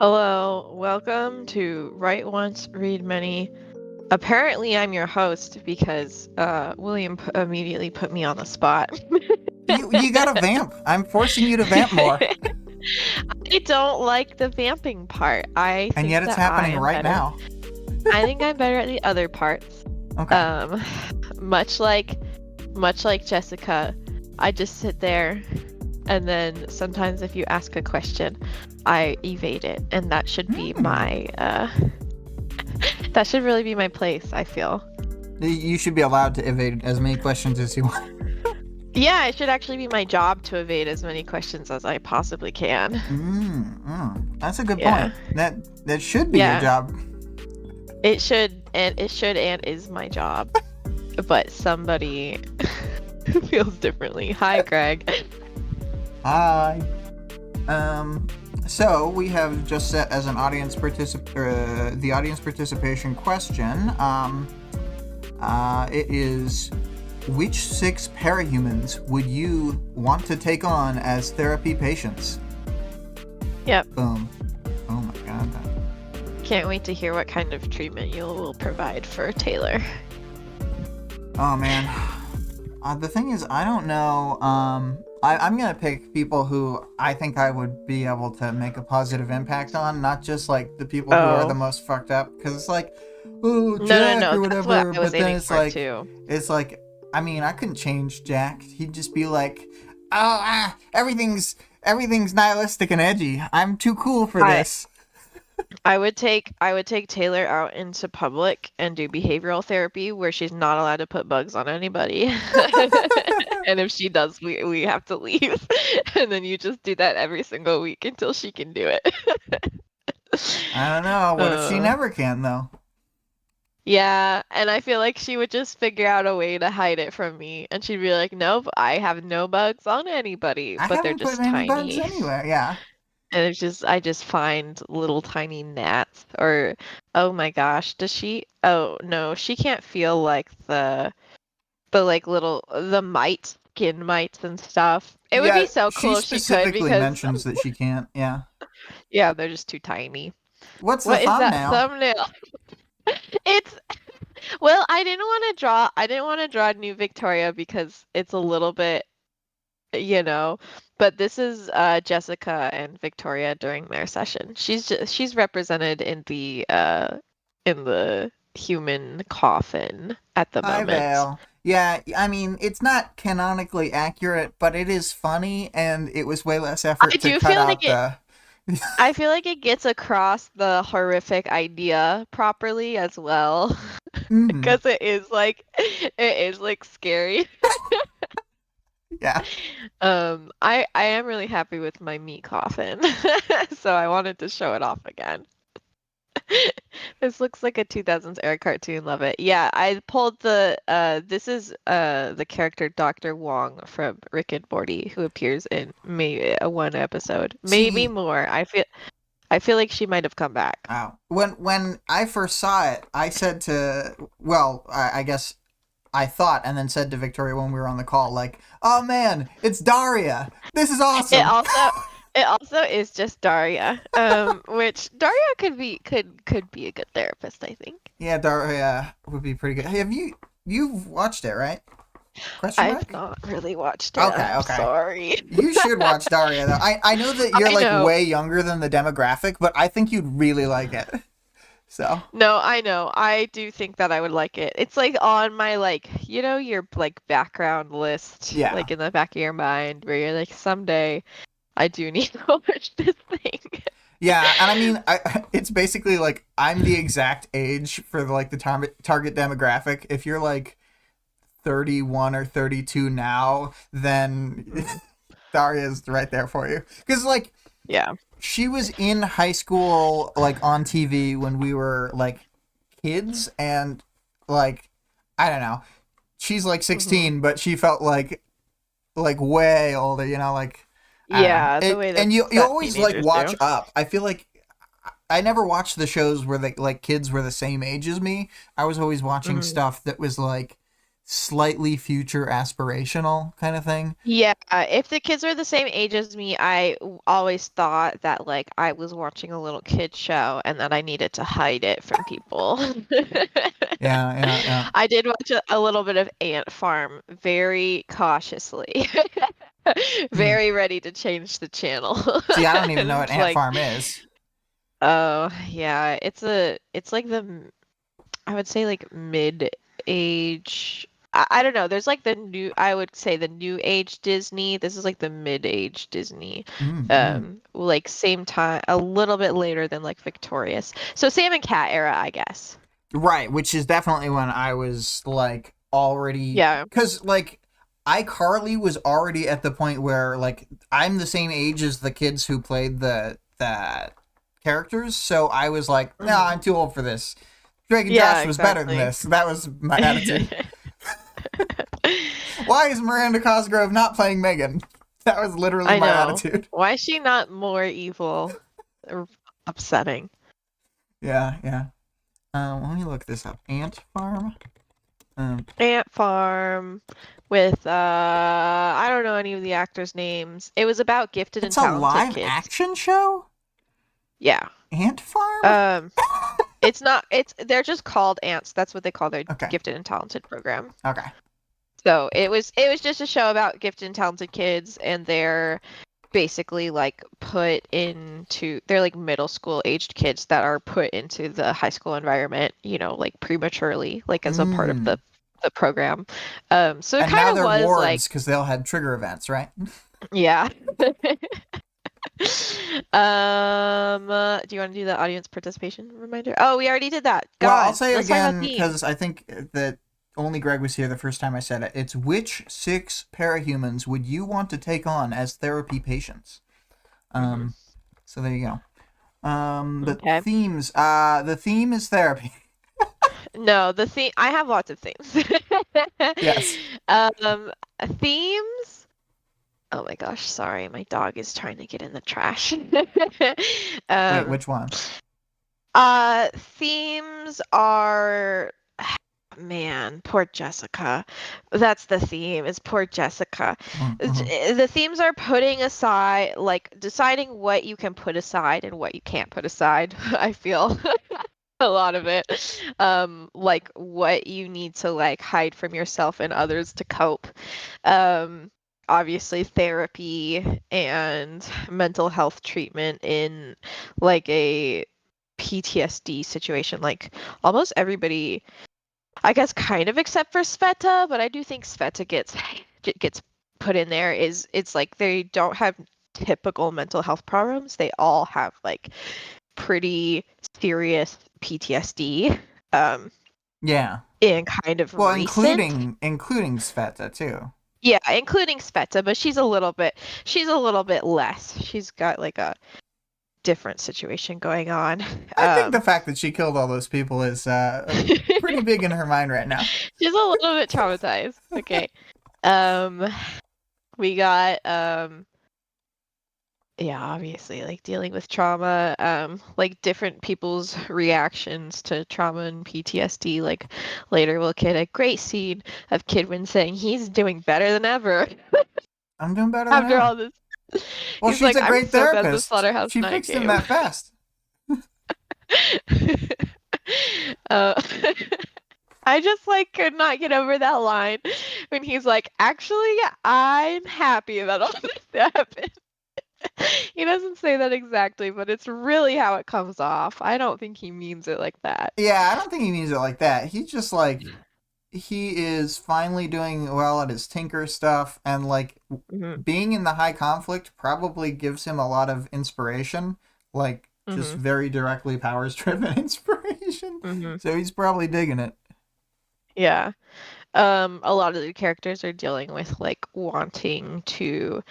Hello, welcome to Write Once, Read Many. Apparently, I'm your host because William immediately put me on the spot. You gotta vamp. I'm forcing you to vamp more. I don't like the vamping part. I And think yet it's that I happening am right better. now. I think I'm better at the other parts. Okay. Um, much like Jessica, I just sit there, and then sometimes if you ask a question, I evade it, and that should be my that should really be my place, I feel. You should be allowed to evade as many questions as you want. Yeah, it should actually be my job to evade as many questions as I possibly can. That's a good Yeah. point. That should be your Yeah. job. It should and is my job. But somebody feels differently. Hi, Greg. Hi. So we have just set as an audience the audience participation question. It is, which 6 parahumans would you want to take on as therapy patients? Yep. Boom. Oh my god. Can't wait to hear what kind of treatment you will provide for Taylor. Oh man. The thing is, I don't know. I'm gonna pick people who I think I would be able to make a positive impact on, not just like the people who are the most fucked up. Because it's like, oh, Jack No. or That's what whatever. I was But then aiming for too. it's like, I mean, I couldn't change Jack. He'd just be like, oh, everything's nihilistic and edgy. I'm too cool for this. I would take Taylor out into public and do behavioral therapy where she's not allowed to put bugs on anybody. And if she does, we have to leave. And then you just do that every single week until she can do it. I don't know. What if she never can though? Yeah, and I feel like she would just figure out a way to hide it from me. And she'd be like, "Nope, I have no bugs on anybody, I but they're haven't put just any bugs tiny." anywhere. Yeah. And I just find little tiny gnats or oh my gosh, does she? Oh no, she can't feel like the like the mites, skin mites and stuff. It would Yeah, be so she cool if she could specifically because mentions that she can't. Yeah. yeah, they're just too tiny. What's the What is that thumbnail? thumbnail? It's I didn't want to draw new Victoria because it's a little bit, you know, but this is Jessica and Victoria during their session. She's represented in the human coffin at the Hi, moment. Vale. Yeah, I mean, it's not canonically accurate, but it is funny, and it was way less I effort to do cut feel like out it the. I feel like it gets across the horrific idea properly as well Mm, because it is like scary. yeah. I am really happy with my meat coffin, so I wanted to show it off again. This looks like a 2000s era cartoon. Love it. Yeah, I pulled this is the character Dr. Wong from Rick and Morty who appears in maybe one episode, maybe See, more. I feel like she might have come back. wow. When I first saw it, I said to, well, I guess I thought, and then said to Victoria when we were on the call, like, "Oh man, it's Daria. This is It awesome." also it also is just Daria, which Daria could be a good therapist, I think. Yeah, Daria would be pretty good. Hey, you've watched it, right? Question I've mark? not really watched it. Okay, I'm okay. sorry. You should watch Daria though. I know that you're I like know. way younger than the demographic, but I think you'd really like it. So No, I know. I do think that I would like it. It's like on my your like background list, yeah, like in the back of your mind, where you're like, someday I do need to watch this thing. yeah, and I mean, it's basically like I'm the exact age for like the target demographic. If you're like 31 or 32 now, then Daria's right there for you. Because like Yeah. she was in high school, like on TV when we were like kids, and like I don't know, she's like hmm 16, but she felt like way older, like I don't know. Yeah, the way And you that always like teenagers watch do. up. I feel like I never watched the shows where like kids were the same age as me. I was always watching hmm stuff that was like slightly future aspirational kind of thing. Yeah, if the kids are the same age as me, always thought that like I was watching a little kid show and that I needed to hide it from people. Yeah, yeah, yeah. I did watch a little bit of Ant Farm very cautiously. Hmm. Very ready to change the channel. See, I don't even know what It's Ant like, Farm is. oh yeah, it's like I would say like mid-age. I don't know. There's like I would say the new age Disney. This is like the mid-age Disney. Mm-hmm. Like same time, a little bit later than like Victorious. So Sam and Cat era, I guess. Right, which is definitely when I was like already, Yeah. because like iCarly was already at the point where like I'm the same age as the kids who played the characters, so I was like, no, Mhm. I'm too old for this. Drake and Yeah, Josh was better than exactly. this. That was my attitude. Why is Miranda Cosgrove not playing Megan? That was literally I my know. attitude. Why is she not more evil or upsetting? Yeah, yeah. Let me look this up. Ant Farm. Ant Farm with I don't know any of the actors' names. It was about gifted and It's a talented live kids. action show. Yeah. Ant Farm. Um it's not they're just called ants. That's what they call their Okay. gifted and talented program. Okay. So it was just a show about gifted and talented kids and they're basically like they're like middle school aged kids that are put into the high school environment, like prematurely, like as a part of Mm. the program. So it And kind now of they're was like, wards because they all had trigger events, right? yeah. Do you want to do the audience participation reminder? Oh, we already did that. Well, I'll God, say it let's talk about again themes. because I think that only Greg was here the first time I said it. It's which 6 parahumans would you want to take on as therapy patients? Hmm. Um, so there you go. The Okay. themes. The theme is therapy. No, the theme. I have lots of themes. Yes. Um, themes. Oh my gosh, sorry, my dog is trying to get in the trash. Wait, Um, which one? themes are, man, poor Jessica. That's the theme, is poor Jessica. Mm-hmm. The themes are putting aside, like deciding what you can put aside and what you can't put aside, I feel. A lot of it. Like what you need to like hide from yourself and others to cope. Um, Obviously therapy and mental health treatment in like a PTSD situation. Like almost everybody, I guess kind of except for Sveta, but I do think Sveta gets put in there is it's like they don't have typical mental health problems. They all have like pretty serious PTSD, um, Yeah. and kind of Well, recent. including Sveta too. Yeah, including Sveta, but she's a little bit less. She's got like a different situation going on. I think the fact that she killed all those people is pretty big in her mind right now. She's a little bit traumatized. Okay. Um, we got yeah, obviously, like dealing with trauma, like different people's reactions to trauma and PTSD. Like later, we'll get a great scene of Kidwin saying he's doing better than ever I'm doing better than after ever. all this. Well, He's she's like, a I'm great so glad the therapist. Slaughterhouse She Night fixed him came. that fast. uh, I just like could not get over that line when he's like, actually, I'm happy about all this happened. He doesn't say that exactly, but it's really how it comes off. I don't think he means it like that. Yeah, I don't think he means it like that. He's just like he is finally doing well at his tinker stuff, and like Hmm. being in the high conflict probably gives him a lot of inspiration, like just Hmm. very directly powers driven inspiration. Hmm. So he's probably digging it. Yeah. A lot of the characters are dealing with like wanting to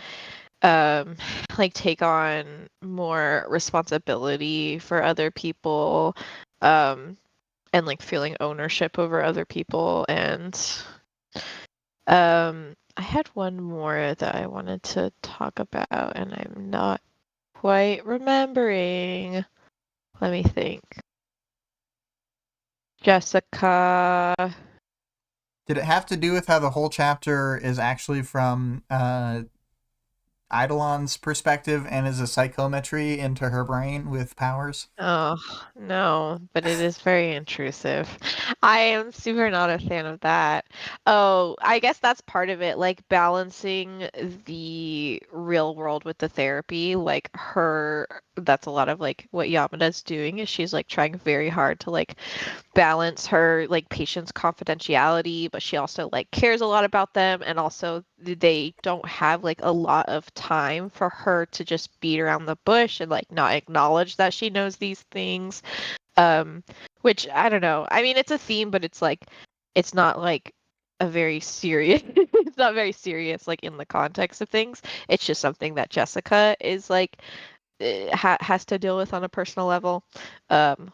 um like take on more responsibility for other people, um and like feeling ownership over other people and I had one more that I wanted to talk about and I'm not quite remembering. Let me think. Jessica. Did it have to do with how the whole chapter is actually from Eidolon's perspective and is a psychometry into her brain with powers? Oh, no, but it is very intrusive. I am super not a fan of that. Oh, I guess that's part of it, like balancing the real world with the therapy. Like that's a lot of like what Yamada's doing is she's like trying very hard to like balance her like patient's confidentiality, but she also like cares a lot about them, and also they don't have like a lot of time for her to just beat around the bush and like not acknowledge that she knows these things. Um, which I don't know. I mean, it's a theme, but it's like it's not like a very serious it's not very serious like in the context of things. It's just something that Jessica is like has to deal with on a personal level.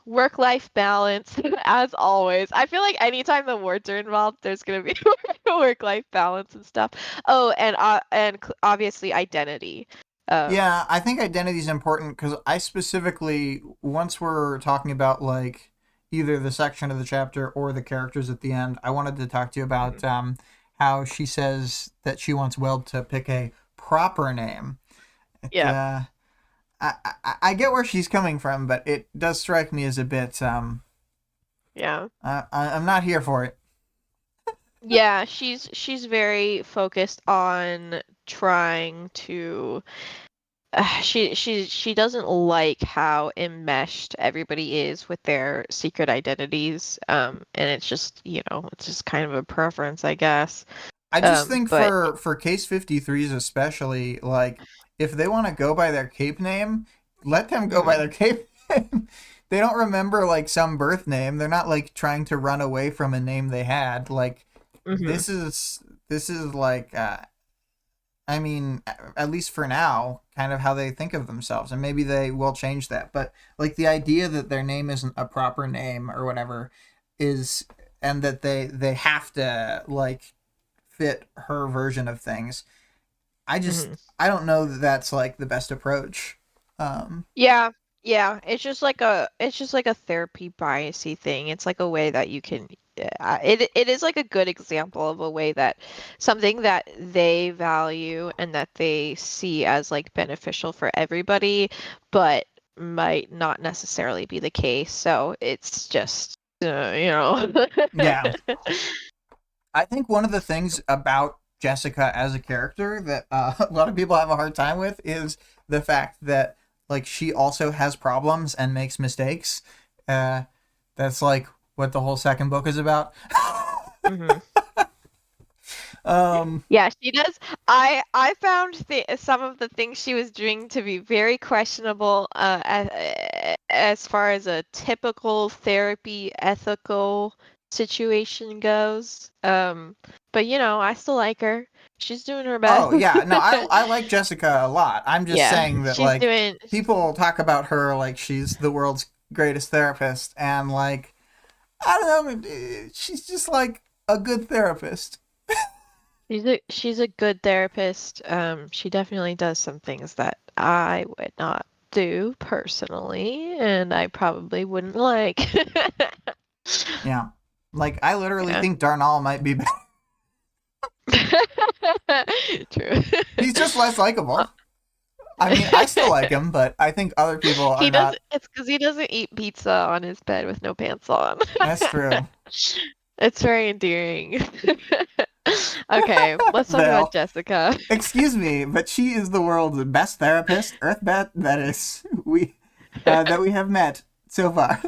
Work-life balance, as always. I feel like anytime the words are involved, there's gonna be work-life balance and stuff. Oh, and obviously identity. Um, Yeah, I think identity is important because I specifically, once we're talking about like either the section of the chapter or the characters at the end, I wanted to talk to you mhm. about how she says that she wants Weld to pick a proper name. It, Yeah, I get where she's coming from, but it does strike me as a bit. yeah. I'm not here for it. Yeah, she's very focused on trying to she doesn't like how enmeshed everybody is with their secret identities. And it's just, it's just kind of a preference, I guess. I just think But for case 53s especially, like if they want to go by their cape name, let them go by mm, their cape name. They don't remember like some birth name. They're not like trying to run away from a name they had. Like hmm this is like I mean, at least for now, kind of how they think of themselves, and maybe they will change that. But like the idea that their name isn't a proper name or whatever is, and that they have to like fit her version of things. hmm I don't know that that's like the best approach. Yeah, yeah. It's just like a therapy biasy thing. It's like a way that you can it is like a good example of a way that something that they value and that they see as like beneficial for everybody, but might not necessarily be the case. So it's just Yeah, I think one of the things about Jessica as a character that a lot of people have a hard time with is the fact that like she also has problems and makes mistakes. Uh, that's like what the whole second book is about. Mhm. um, Yeah, she does. I found some of the things she was doing to be very questionable as far as a typical therapy ethical situation goes. But I still like her. She's doing her best. oh yeah, no, I like Jessica a lot. I'm just Yeah, saying that she's like doing. people talk about her like she's the world's greatest therapist, and like I don't know, she's just like a good therapist. She's a good therapist. She definitely does some things that I would not do personally, and I probably wouldn't like. Yeah, like I literally Yeah. think Darnall might be better. True. He's just less Uh, likable. I mean, I still like him, but I think other people are He doesn't, not. it's because he doesn't eat pizza on his bed with no pants on. That's true. It's very endearing. Okay, let's talk about Val, Jessica. excuse me, but she is the world's best therapist, Earthbat that is that we have met so far.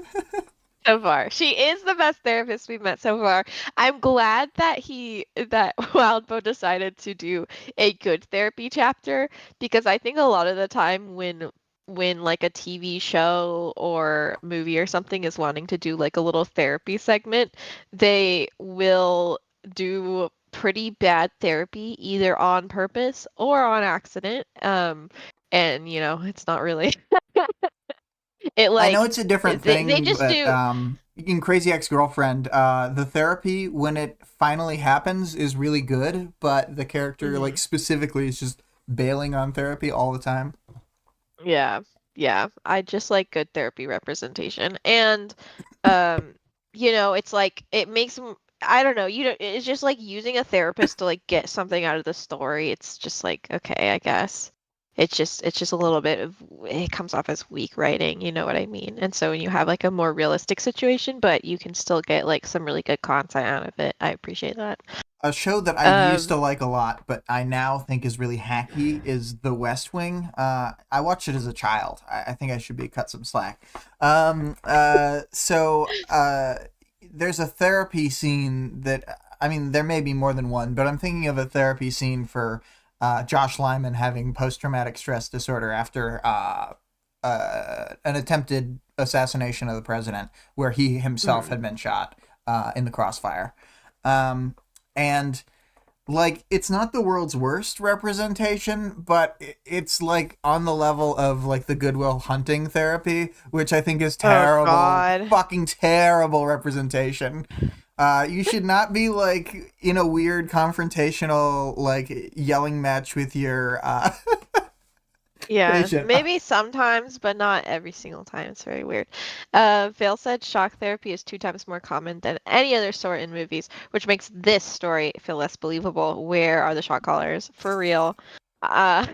So far. She is the best therapist we've met so far. I'm glad that Wildbow decided to do a good therapy chapter because I think a lot of the time when like a TV show or movie or something is wanting to do like a little therapy segment, they will do pretty bad therapy either on purpose or on accident. And it's not really it I know like it's a different they thing, just but do. in Crazy Ex-Girlfriend, the therapy when it finally happens is really good, but the character like Mhm. specifically is just bailing on therapy all the time. Yeah, yeah. I just like good therapy representation. And um, it's like it makes I don't know. You don't, it's just like using a therapist to like get something out of the story. It's just like, okay, I guess. It's just a little bit of it comes off as weak writing, you know what I mean? And so when you have like a more realistic situation, but you can still get like some really good content out of it. I appreciate that. A show that I used Um, to like a lot, but I now think is really hacky, is The West Wing. I watched it as a child. I think I should be cut some slack. There's a therapy scene that, I mean, there may be more than one, but I'm thinking of a therapy scene for Josh Lyman having post traumatic stress disorder after an attempted assassination of the president, where he himself had been shot in the crossfire. Um, and like, it's not the world's worst representation, but it's like on the level of like the Goodwill Hunting therapy, which I think is oh terrible, God. fucking terrible representation. You should not be like in a weird confrontational like yelling match with your Yeah, patient. maybe sometimes, but not every single time. It's very weird. Vale said shock therapy is 2 times more common than any other sort in movies, which makes this story feel less believable. Where are the shot collars? For real. Uh,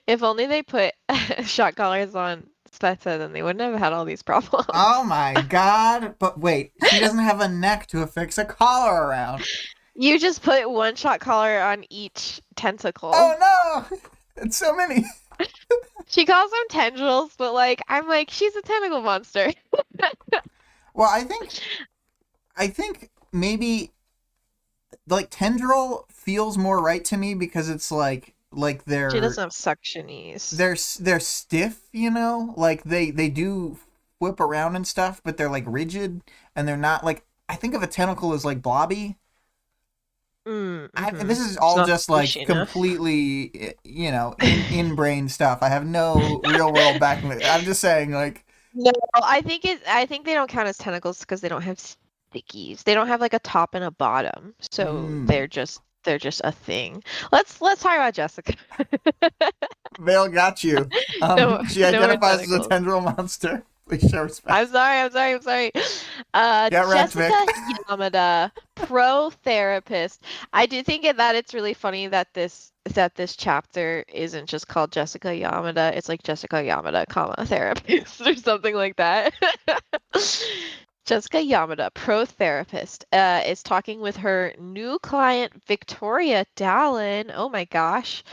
if only they put shot collars on Spezza, then they wouldn't have had all these Oh problems. my god! But wait, she doesn't have a neck to affix a collar around. You just put one shot collar on each tentacle. Oh no! It's so many. She calls them tendrils, but like I'm like, she's a tentacle monster. Well, I think maybe like tendril feels more right to me because it's like She they're doesn't have suctionies. they're stiff, you know? Like they do whip around and stuff, but they're like rigid and they're not like, I think of a tentacle as like blobby. Mm-hmm. This is It's all not just like squishy enough. completely, in brain stuff. I have no real world backing. I'm just saying, like, No, I think they don't count as tentacles because they don't have stickies. They don't have like a top and a bottom. So mm, they're just a thing. Let's talk about Jessica. Vale got you. No, She no more identifies as a tentacles. tendril monster. Please show I'm respect. sorry, I'm sorry, I'm sorry. Get wrecked, Jessica Vic. Yamada, pro therapist. I do think that it's really funny that this chapter isn't just called Jessica Yamada. It's like Jessica Yamada, comma therapist or something like that. Jessica Yamada, pro therapist, is talking with her new client Victoria Dallin. Oh my gosh.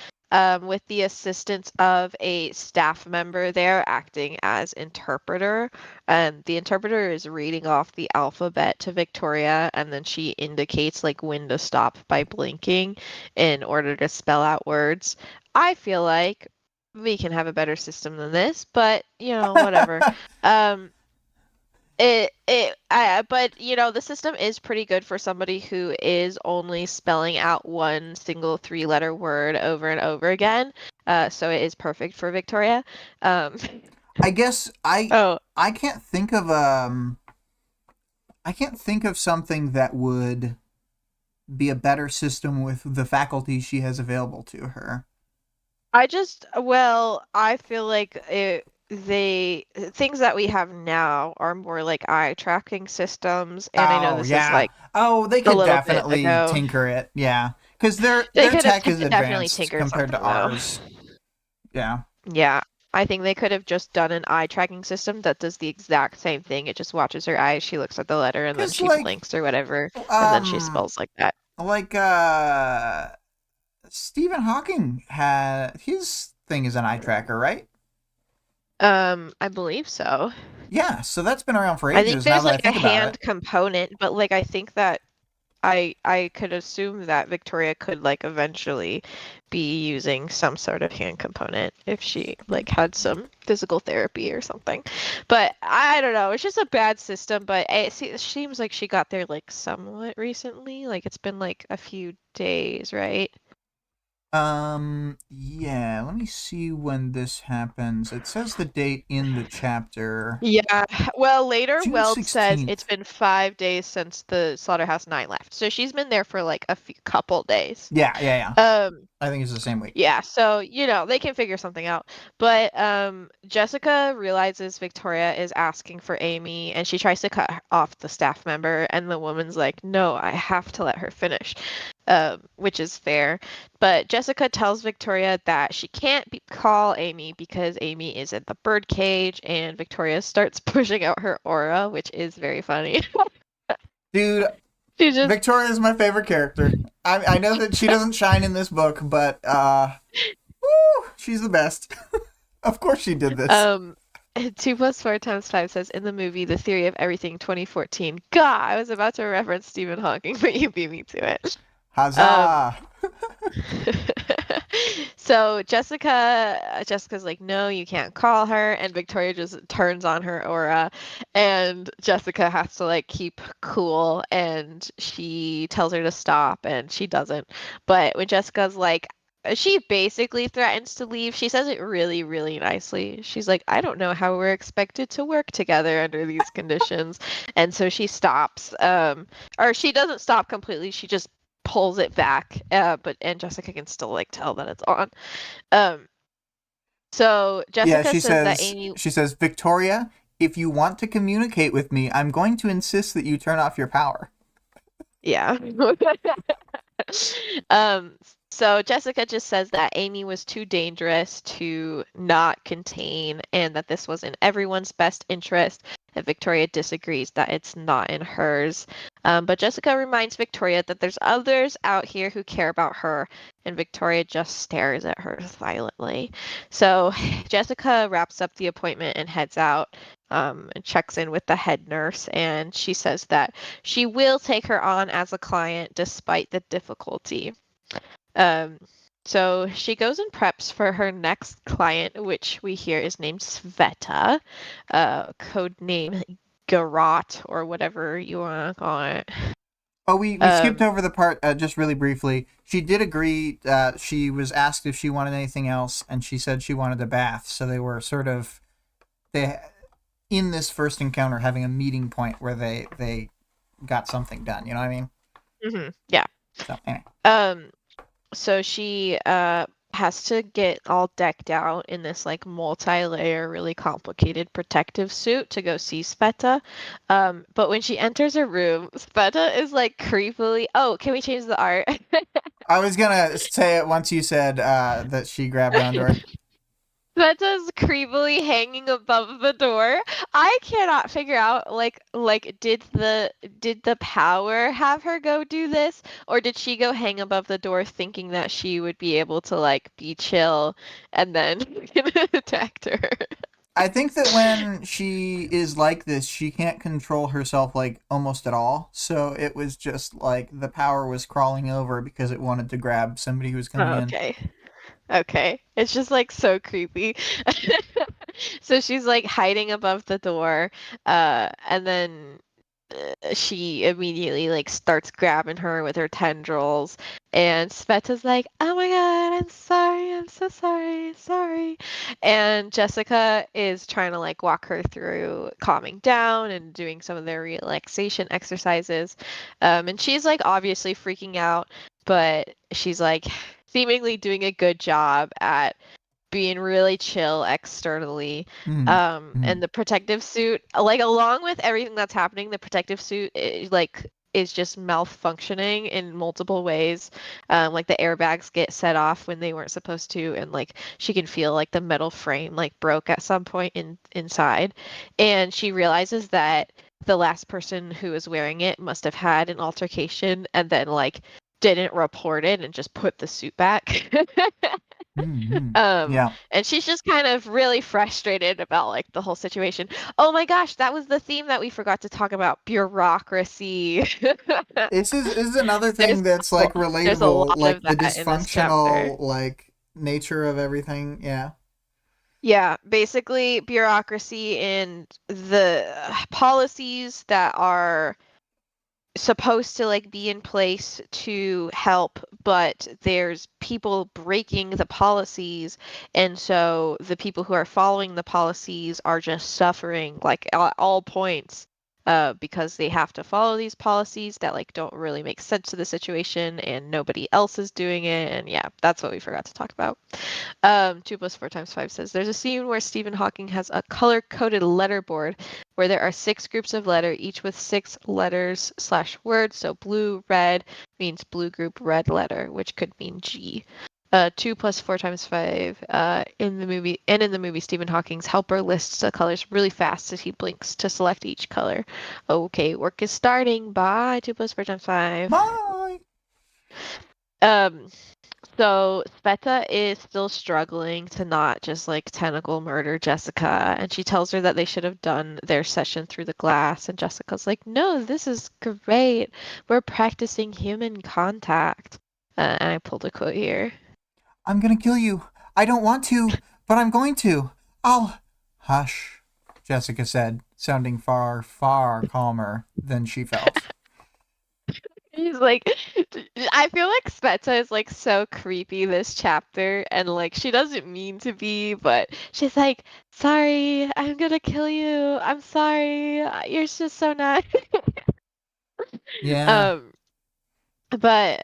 With the assistance of a staff member there acting as interpreter. And the interpreter is reading off the alphabet to Victoria, and then she indicates like when to stop by blinking in order to spell out words. I feel like we can have a better system than this, but whatever. Um, but the system is pretty good for somebody who is only spelling out one single 3-letter word over and over again. So it is perfect for Victoria. Um, I guess oh, I can't think of I can't think of something that would be a better system with the faculty she has available to her. I feel like they things that we have now are more like eye tracking systems, and I know Oh this is yeah. like Oh, they a could little bit definitely ago. tinker it. Yeah, because They their could have tech is definitely advanced tinkered compared to something though. ours. Yeah. Yeah, I think they could have just done an eye tracking system that does the exact same thing. It just watches her eyes, she looks at the letter, and then Because she blinks or whatever, and then she um spells like that. like Stephen Hawking had his thing is an eye tracker, right? I believe so. Yeah, so that's been around for I think ages now there's that I like a think about it. hand component, but like I think that I could assume that Victoria could like eventually be using some sort of hand component if she like had some physical therapy or something. But I don't know. It's just a bad system, but it seems like she got there like somewhat recently. Like it's been like a few days, right? Yeah, let me see when this happens. It says the date in the chapter. Yeah. Well, later June Weld says it's 16th. been 5 days since the Slaughterhouse 9 left. So she's been there for like a few couple days. Yeah, yeah, yeah. Um, I think it's the same week. Yeah, so they can figure something out. But Jessica realizes Victoria is asking for Amy, and she tries to cut off the staff member, and the woman's like, "No, I have to let her finish," which is fair. But Jessica tells Victoria that she can't call Amy because Amy is in the birdcage, and Victoria starts pushing out her aura, which is very funny. Dude, She just Victoria is my favorite character. I know that she doesn't shine in this book, but woo, she's the best. Of course she did this. 2 plus 4 times 5 says in the movie The Theory of Everything 2014. God, I was about to reference Stephen Hawking, but you beat me to it. Huzzah! So Jessica's like, no, you can't call her, and Victoria just turns on her aura, and Jessica has to like keep cool, and she tells her to stop, and she doesn't. But when Jessica's like, she basically threatens to leave. She says it really, really nicely. She's like, I don't know how we're expected to work together under these conditions. And so she stops. Or she doesn't stop completely. She just pulls it back. And Jessica can still like tell that it's on. So Yeah, Jessica says that Amy. she says, Victoria, if you want to communicate with me, I'm going to insist that you turn off your power. Yeah. Um, so Jessica just says that Amy was too dangerous to not contain and that this was in everyone's best interest. And Victoria disagrees that it's not in hers. But Jessica reminds Victoria that there's others out here who care about her, and Victoria just stares at her silently. So Jessica wraps up the appointment and heads out. And checks in with the head nurse, and she says that she will take her on as a client despite the difficulty. So she goes and preps for her next client, which we hear is named Sveta, code name Garot, or whatever you want to call it. Oh, we skipped over the part just really briefly. She did agree. She was asked if she wanted anything else, and she said she wanted a bath. So they were sort of in this first encounter having a meeting point where they got something done. You know what I mean? Mm-hmm. Yeah. So anyway. So she has to get all decked out in this like multi-layer, really complicated protective suit to go see Sveta. But when she enters her room, Sveta is like creepily. Oh, can we change the art? I was gonna say it once you said that she grabbed onto her. Sveta's creepily hanging above the door. I cannot figure out like did the power have her go do this, or did she go hang above the door thinking that she would be able to like be chill and then attack her? I think that when she is like this, she can't control herself like almost at all. So it was just like the power was crawling over because it wanted to grab somebody who was coming in. Okay. It's just like so creepy. So she's like hiding above the door, and then she immediately like starts grabbing her with her tendrils, and Sveta's like, "Oh my God, I'm sorry, I'm so sorry." And Jessica is trying to like walk her through calming down and doing some of their relaxation exercises. And she's like obviously freaking out, but she's like seemingly doing a good job at being really chill externally. And the protective suit, like along with everything that's happening, the protective suit is just malfunctioning in multiple ways. Like the airbags get set off when they weren't supposed to, and like she can feel like the metal frame like broke at some point inside. And she realizes that the last person who was wearing it must have had an altercation and then like didn't report it and just put the suit back. Yeah. And she's just kind of really frustrated about like the whole situation. Oh my gosh, that was the theme that we forgot to talk about, bureaucracy. This is another thing that's like there's a relatable, lot like of the that in this chapter. dysfunctional like nature of everything. Yeah. Yeah, basically bureaucracy and the policies that are supposed to like be in place to help, but there's people breaking the policies, and so the people who are following the policies are just suffering like at all points. because they have to follow these policies that like don't really make sense to the situation, and nobody else is doing it. And yeah, that's what we forgot to talk about. 2 plus 4 times 5 says there's a scene where Stephen Hawking has a color-coded letterboard where there are 6 groups of letter, each with 6 letters / words. So blue, red means blue group, red letter, which could mean G. 2 plus 4 times 5 in the movie, Stephen Hawking's helper lists the colors really fast as he blinks to select each color. Okay, work is starting. Bye. 2 plus 4 times 5. Bye. Um, so Sveta is still struggling to not just like tentacle murder Jessica, and she tells her that they should have done their session through the glass, and Jessica's like, no, this is great. We're practicing human contact. And I pulled a quote here. I'm gonna kill you. I don't want to, but I'm going to. I'll... Hush, Jessica said, sounding far, far calmer than she felt. He's like, I feel like Sveta is like so creepy this chapter, and like she doesn't mean to be, but she's like, sorry, I'm gonna kill you. I'm sorry. You're just so nice. Yeah. Um, but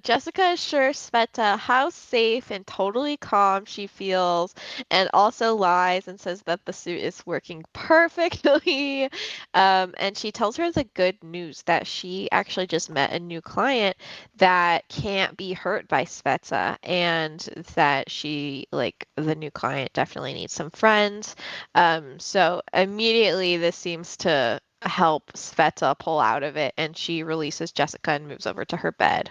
Jessica assures Sveta how safe and totally calm she feels, and also lies and says that the suit is working perfectly. And she tells her the good news that she actually just met a new client that can't be hurt by Sveta, and that she, like, the new client definitely needs some friends. So immediately this seems to help Sveta pull out of it, and she releases Jessica and moves over to her bed.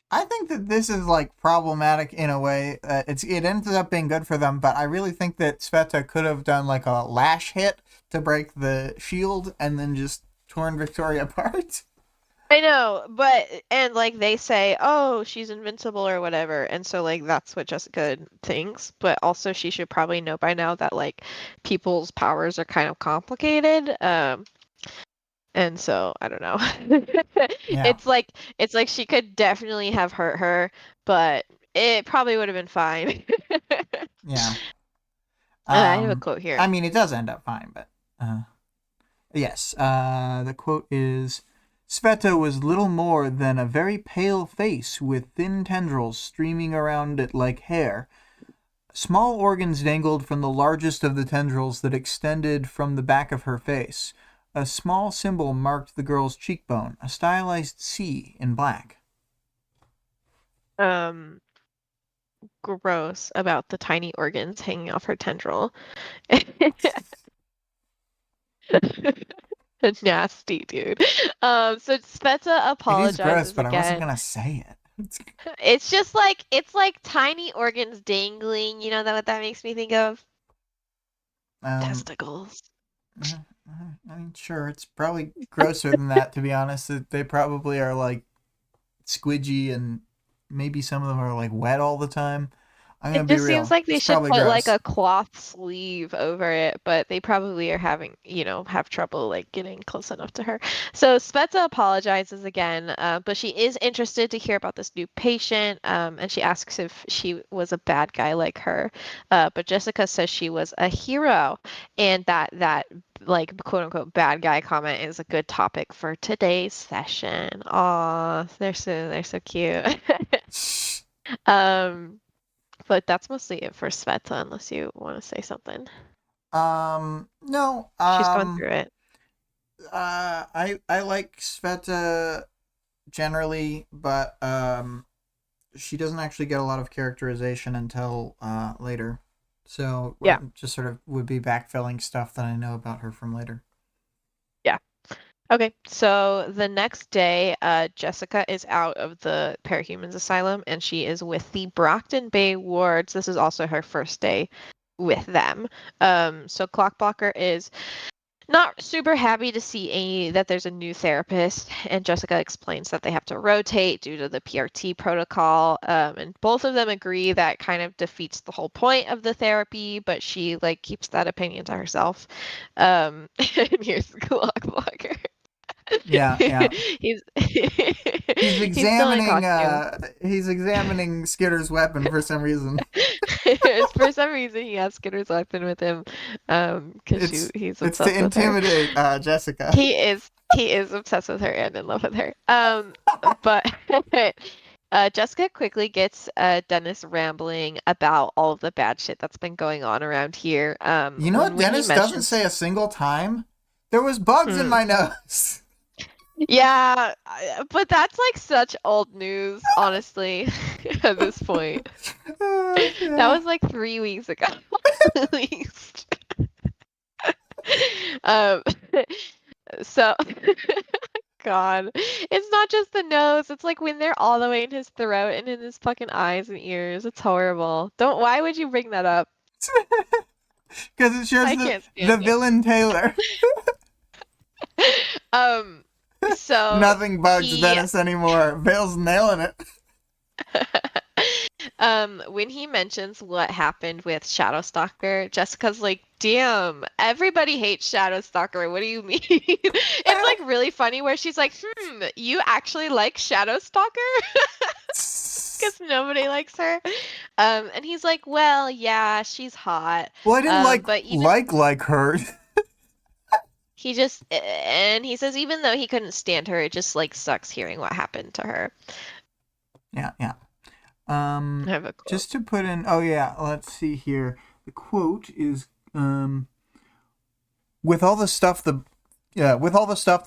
I think that this is like problematic in a way. It ended up being good for them, but I really think that Sveta could have done like a lash hit to break the shield and then just torn Victoria apart. I know, and like they say, oh, she's invincible or whatever, and so like that's what Jessica thinks, but also she should probably know by now that like people's powers are kind of complicated. And so I don't know. Yeah. It's like she could definitely have hurt her, but it probably would have been fine. Yeah. I have a quote here. I mean, it does end up fine, but yes. The quote is, Sveta was little more than a very pale face with thin tendrils streaming around it like hair. Small organs dangled from the largest of the tendrils that extended from the back of her face. A small symbol marked the girl's cheekbone, a stylized C in black. Gross about the tiny organs hanging off her tendril. Nasty, dude. So Sveta It is gross, apologizes but I wasn't again. gonna say it. It's like tiny organs dangling. You know that what that makes me think of? Testicles. I mean, sure, it's probably grosser than that, to be honest. They probably are like squidgy, and maybe some of them are like wet all the time. I'm gonna It be just seems real. like they It's should probably put like gross. a cloth sleeve over it, but they probably are having, have trouble like getting close enough to her. So Sveta apologizes again, but she is interested to hear about this new patient, and she asks if she was a bad guy like her. But Jessica says she was a hero, and that like quote unquote bad guy comment is a good topic for today's session. Aw, they're so cute. Um. But that's mostly it for Sveta, unless you want to say something. No. She's gone through it. I like Sveta generally, but she doesn't actually get a lot of characterization until later. So Yeah. just sort of would be backfilling stuff that I know about her from later. Yeah. Okay, so the next day, Jessica is out of the Parahumans Asylum, and she is with the Brockton Bay wards. This is also her first day with them. So Clockblocker is not super happy to see that there's a new therapist, and Jessica explains that they have to rotate due to the PRT protocol. And both of them agree that kind of defeats the whole point of the therapy, but she like keeps that opinion to herself. And here's the Clockblocker. Yeah. He's He's he's still in examining costume. he's examining Skitter's weapon for some reason. For some reason, he has Skitter's weapon with him, because he's It's to obsessed with her. intimidate Jessica. He is obsessed with her and in love with her. But Jessica quickly gets Dennis rambling about all of the bad shit that's been going on around here. You know what When he Dennis doesn't mentions, say a single time? There was bugs in hmm, my nose. yeah, but that's like such old news, honestly, at this point. That Yeah. was like 3 weeks ago, at least. Um, so God, it's not just the nose. It's like when they're all the way in his throat and in his fucking eyes and ears. It's horrible. Don't. Why would you bring that up? Because it shows I the can't the stand villain Taylor. it. So Nothing bugs he, Dennis anymore. Vale's nailing it. when he mentions what happened with Shadowstalker, Jessica's like, "Damn, everybody hates Shadowstalker. What do you mean?" It's like really funny where she's like, you actually like Shadowstalker?" Because nobody likes her. And he's like, "Well, yeah, she's hot." Well, I didn't But even like her. and he says even though he couldn't stand her, it just like sucks hearing what happened to her. Yeah, yeah. I have a quote. Just to put in. Oh yeah, let's see here. The quote is with all the stuff the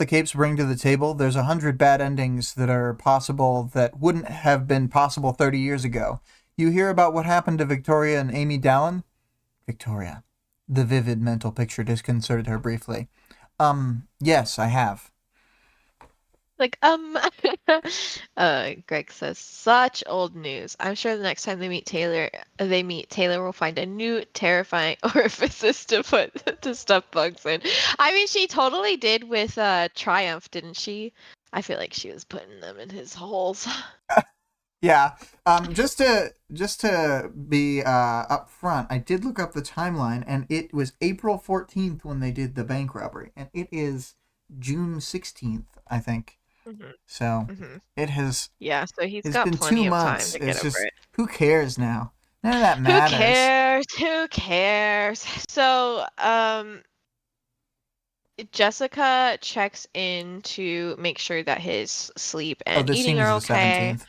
capes bring to the table, there's 100 bad endings that are possible that wouldn't have been possible 30 years ago. You hear about what happened to Victoria and Amy Dallin? Victoria. The vivid mental picture disconcerted her briefly. Yes, I have. Like, Greg says, such old news. I'm sure the next time they meet Taylor will find a new terrifying orifices to stuff bugs in. I mean, she totally did with Triumph, didn't she? I feel like she was putting them in his holes. Yeah. Just to be up front, I did look up the timeline, and it was April 14th when they did the bank robbery, and it is June 16th, I think. hmm So hmm it has Yeah, so he's it's got been plenty two of time months. to get It's over just it. who cares now? None of that Who matters. cares? Who cares? So, Jessica checks in to make sure that his sleep Oh, and this scene eating is are the okay. 17th.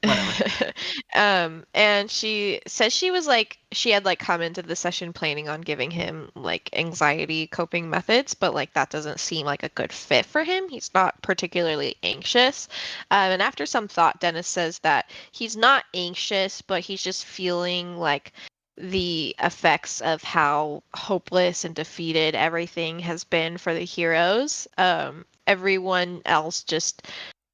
Whatever. And she says she had like come into the session planning on giving him like anxiety coping methods, but like that doesn't seem like a good fit for him. He's not particularly anxious. And after some thought, Dennis says that he's not anxious, but he's just feeling like the effects of how hopeless and defeated everything has been for the heroes. Everyone else just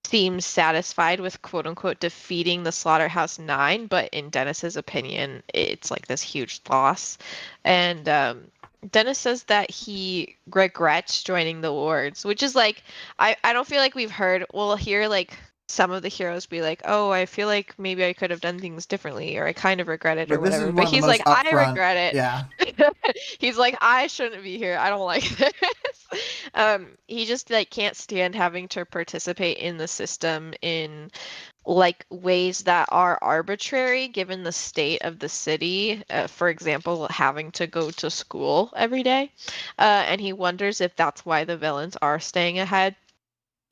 seems satisfied with quote unquote defeating the Slaughterhouse Nine, but in Dennis's opinion, it's like this huge loss. And Dennis says that he regrets joining the wards, which is like I don't feel like we'll hear like some of the heroes be like, "Oh, I feel like maybe I could have done things differently, or I kind of regret it, or But this is whatever." But one of the he's most like, "I upfront. regret Yeah. it." He's like, "I shouldn't be here. I don't like this." He just like can't stand having to participate in the system in like ways that are arbitrary given the state of the city. For example, having to go to school every day. And he wonders if that's why the villains are staying ahead.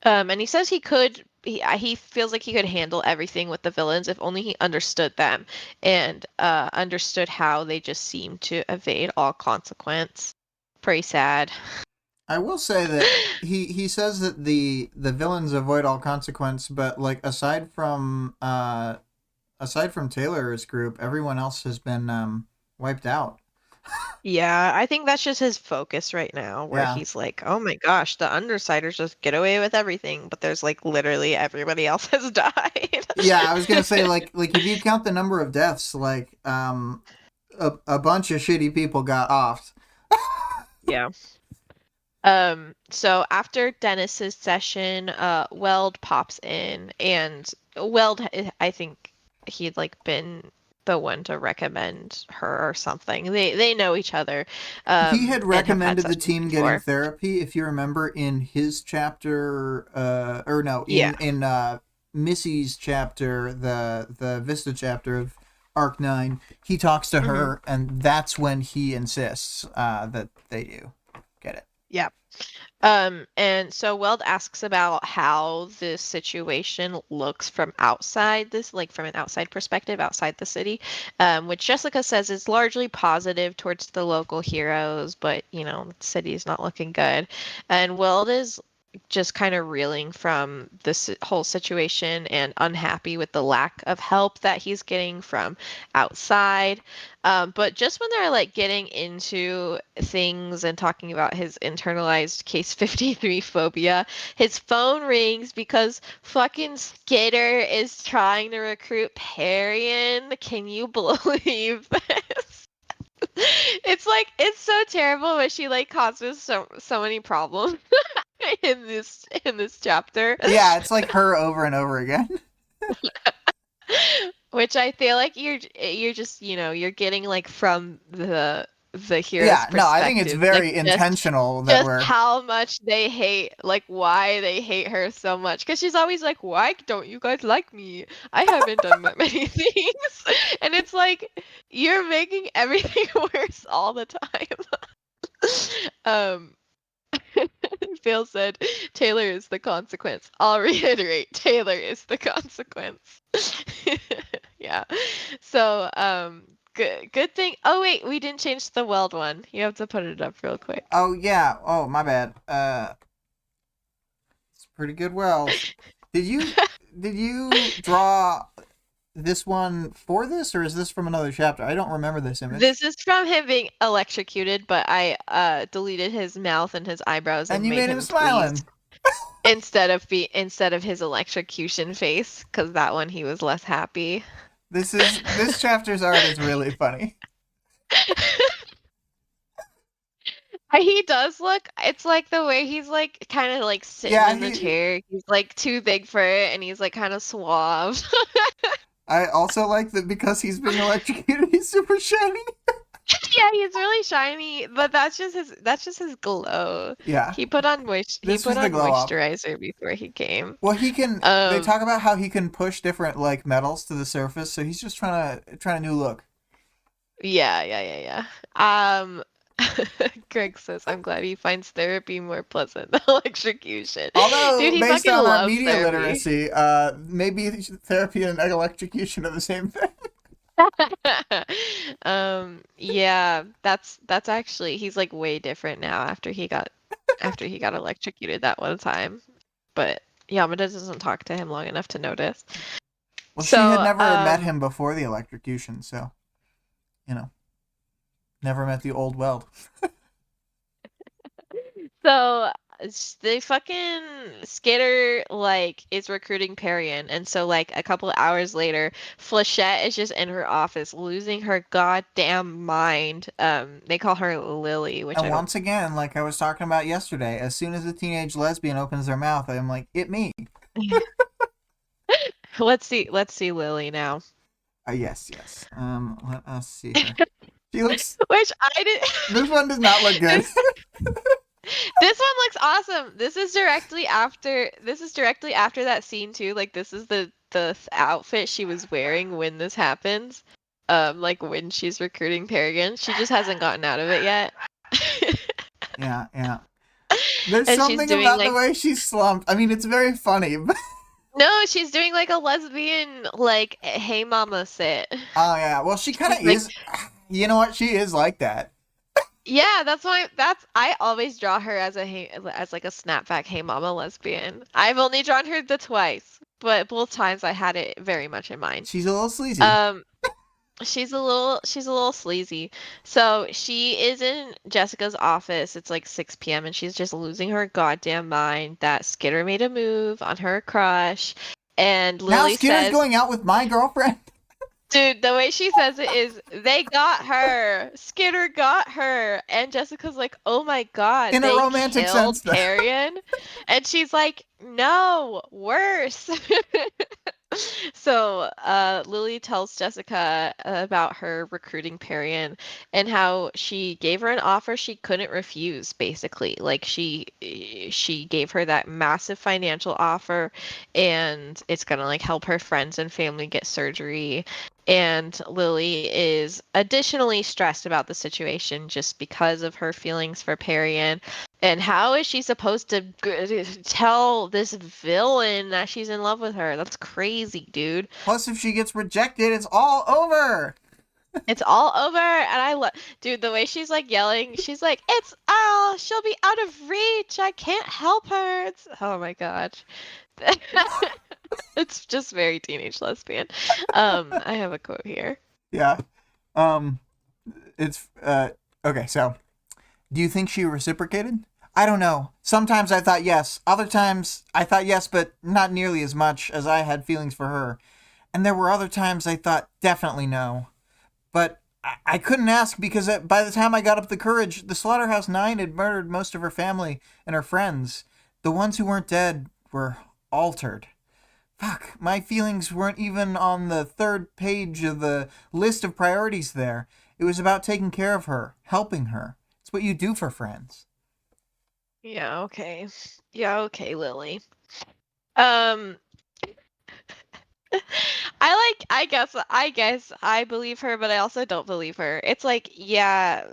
And he says he feels like he could handle everything with the villains if only he understood them and understood how they just seem to evade all consequence. Pretty sad. I will say that he says that the villains avoid all consequence, but like aside from Taylor's group, everyone else has been wiped out. Yeah, I think that's just his focus right now, where Yeah. he's like, oh my gosh, the Undersiders just get away with everything, but there's like literally everybody else has died. Yeah, I was gonna say like if you count the number of deaths, like a bunch of shitty people got offed. Yeah. So after Dennis's session, Weld pops in, and Weld, I think he'd like been the one to recommend her or something. They know each other, He had and have had recommended the sessions team getting before. therapy, if you remember, in his chapter, or no, Yeah. in Missy's chapter, the Vista chapter of Arc 9, he talks to her, and that's when he insists that they do get it. Yeah. And so Weld asks about how this situation looks from outside like from an outside perspective, outside the city, which Jessica says is largely positive towards the local heroes, but, the city's not looking good. And Weld is just kind of reeling from this whole situation and unhappy with the lack of help that he's getting from outside. But just when they're like getting into things and talking about his internalized case 53 phobia, his phone rings because fucking Skitter is trying to recruit Parian. Can you believe this? It's so terrible, but she like causes so many problems in this chapter. Yeah, it's like her over and over again. Which I feel like you're just, you're getting like from the hero's perspective. No, I think it's very like, intentional just, that just we're how much they hate, like why they hate her so much. Because she's always like, why don't you guys like me? I haven't done that many things. And it's like, you're making everything worse all the time. Phil said, Taylor is the consequence. I'll reiterate, Taylor is the consequence. Yeah. So, good thing. Oh wait, we didn't change the Weld one. You have to put it up real quick. Oh yeah. Oh, my bad. It's pretty good Weld. Did you draw this one for this, or is this from another chapter? I don't remember this image. This is from him being electrocuted, but I deleted his mouth and his eyebrows and you made him smiling instead of his electrocution face, because that one he was less happy. This chapter's art is really funny. He does look. It's like the way he's like kind of like sitting in the chair. He's like too big for it, and he's like kind of suave. I also like that because he's being electrocuted, he's super shiny. Yeah, he's really shiny, but that's just his glow. Yeah. He put on moisturizer before he came. Well, he can. They talk about how he can push different like metals to the surface, so he's just trying a new look. Yeah. Greg says, I'm glad he finds therapy more pleasant than electrocution. Although, dude, based on our media literacy, maybe therapy and electrocution are the same thing. Yeah, that's actually, he's like way different now after he got electrocuted that one time. But Yamada doesn't talk to him long enough to notice. Well, she had never met him before the electrocution, so never met the old Weld. So the fucking Skitter like is recruiting Parian, and so like a couple of hours later, Flechette is just in her office losing her goddamn mind. They call her Lily, which once again, like I was talking about yesterday, as soon as a teenage lesbian opens their mouth, I'm like, it me. Let's see Lily now. Yes. Let us see her. She looks. Which I did. This one does not look good. This one looks awesome. This is directly after that scene too. Like this is the outfit she was wearing when this happens. Like when she's recruiting Paragon. She just hasn't gotten out of it yet. Yeah. There's something about the way she's slumped. I mean, it's very funny, but no, she's doing like a lesbian like hey mama sit. Oh yeah. Well, she kind of is. You know what? She is like that. Yeah, I always draw her as like a snapback hey mama lesbian. I've only drawn her twice, but both times I had it very much in mind. She's a little sleazy. She's a little sleazy. So she is in Jessica's office. It's like 6 p.m. and she's just losing her goddamn mind that Skitter made a move on her crush. And Lily now Skitter's going out with my girlfriend. Dude, the way she says it is, they got her. Skitter got her. And Jessica's like, oh my god, in a romantic sense, Parian. And she's like, no, worse. So, Lily tells Jessica about her recruiting Perian and how she gave her an offer she couldn't refuse, basically. Like she gave her that massive financial offer and it's gonna like help her friends and family get surgery. And Lily is additionally stressed about the situation just because of her feelings for Perian. And how is she supposed to tell this villain that she's in love with her? That's crazy, dude. Plus, if she gets rejected, it's all over. It's all over, and I love, dude, the way she's like yelling. She's like, "It's oh, she'll be out of reach. I can't help her." It's oh my gosh, it's just very teenage lesbian. I have a quote here. Yeah. Um, it's okay. So, do you think she reciprocated? I don't know. Sometimes I thought yes. Other times I thought yes, but not nearly as much as I had feelings for her. And there were other times I thought definitely no. But I couldn't ask because by the time I got up the courage, the Slaughterhouse Nine had murdered most of her family and her friends. The ones who weren't dead were altered. Fuck, my feelings weren't even on the third page of the list of priorities there. It was about taking care of her, helping her. It's what you do for friends. Yeah, okay. Yeah, okay, Lily. Um, I guess I believe her, but I also don't believe her. It's like, yeah,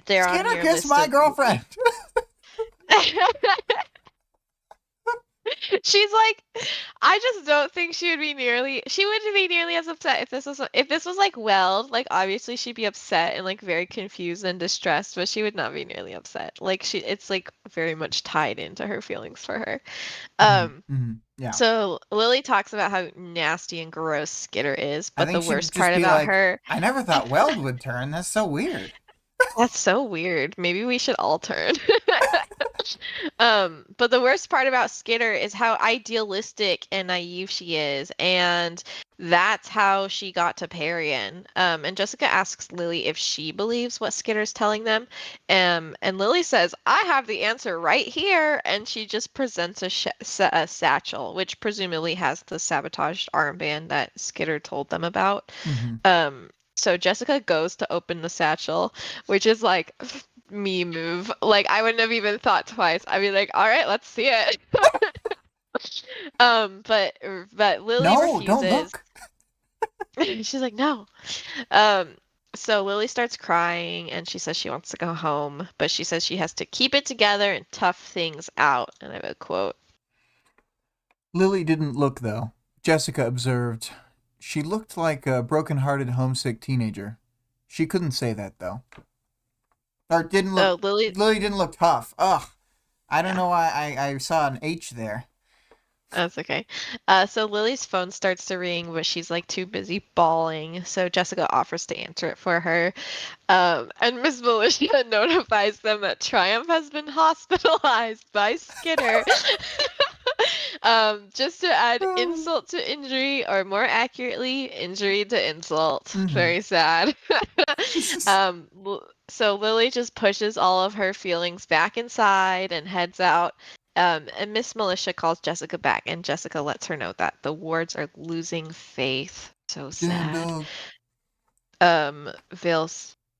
they're on Skinner your kissed list my of girlfriend. She's like, I just don't think she wouldn't be nearly as upset if this was like Weld, like obviously she'd be upset and like very confused and distressed, but she would not be nearly upset. Like it's like very much tied into her feelings for her. Um Yeah. so Lily talks about how nasty and gross Skitter is, I but the think she would worst just part be about like, her, I never thought Weld would turn. That's so weird. that's so weird. Maybe we should all turn. But the worst part about Skitter is how idealistic and naive she is, and that's how she got to Parian. And Jessica asks Lily if she believes what Skitter's telling them. And Lily says, "I have the answer right here," and she just presents a satchel, which presumably has the sabotaged armband that Skitter told them about. Mm-hmm. So Jessica goes to open the satchel, which is like me move. Like I wouldn't have even thought twice. I'd be like, all right, let's see it. But Lily No, don't refuses. look. She's like, no. Um, so Lily starts crying and she says she wants to go home, but she says she has to keep it together and tough things out. And I have a quote. Lily didn't look, though. Jessica observed. She looked like a broken-hearted, homesick teenager. She couldn't say that, though. Or didn't look. So Lily, Lily didn't look tough. Ugh. I don't know why I saw an H there. that's okay. So Lily's phone starts to ring, but she's like too busy bawling. So Jessica offers to answer it for her. And Miss Militia notifies them that Triumph has been hospitalized by Skinner. Just to add insult to injury, or more accurately, injury to insult. Mm-hmm. Very sad. So Lily just pushes all of her feelings back inside and heads out. And Miss Militia calls Jessica back, and Jessica lets her know that the wards are losing faith. So sad. Look. Vale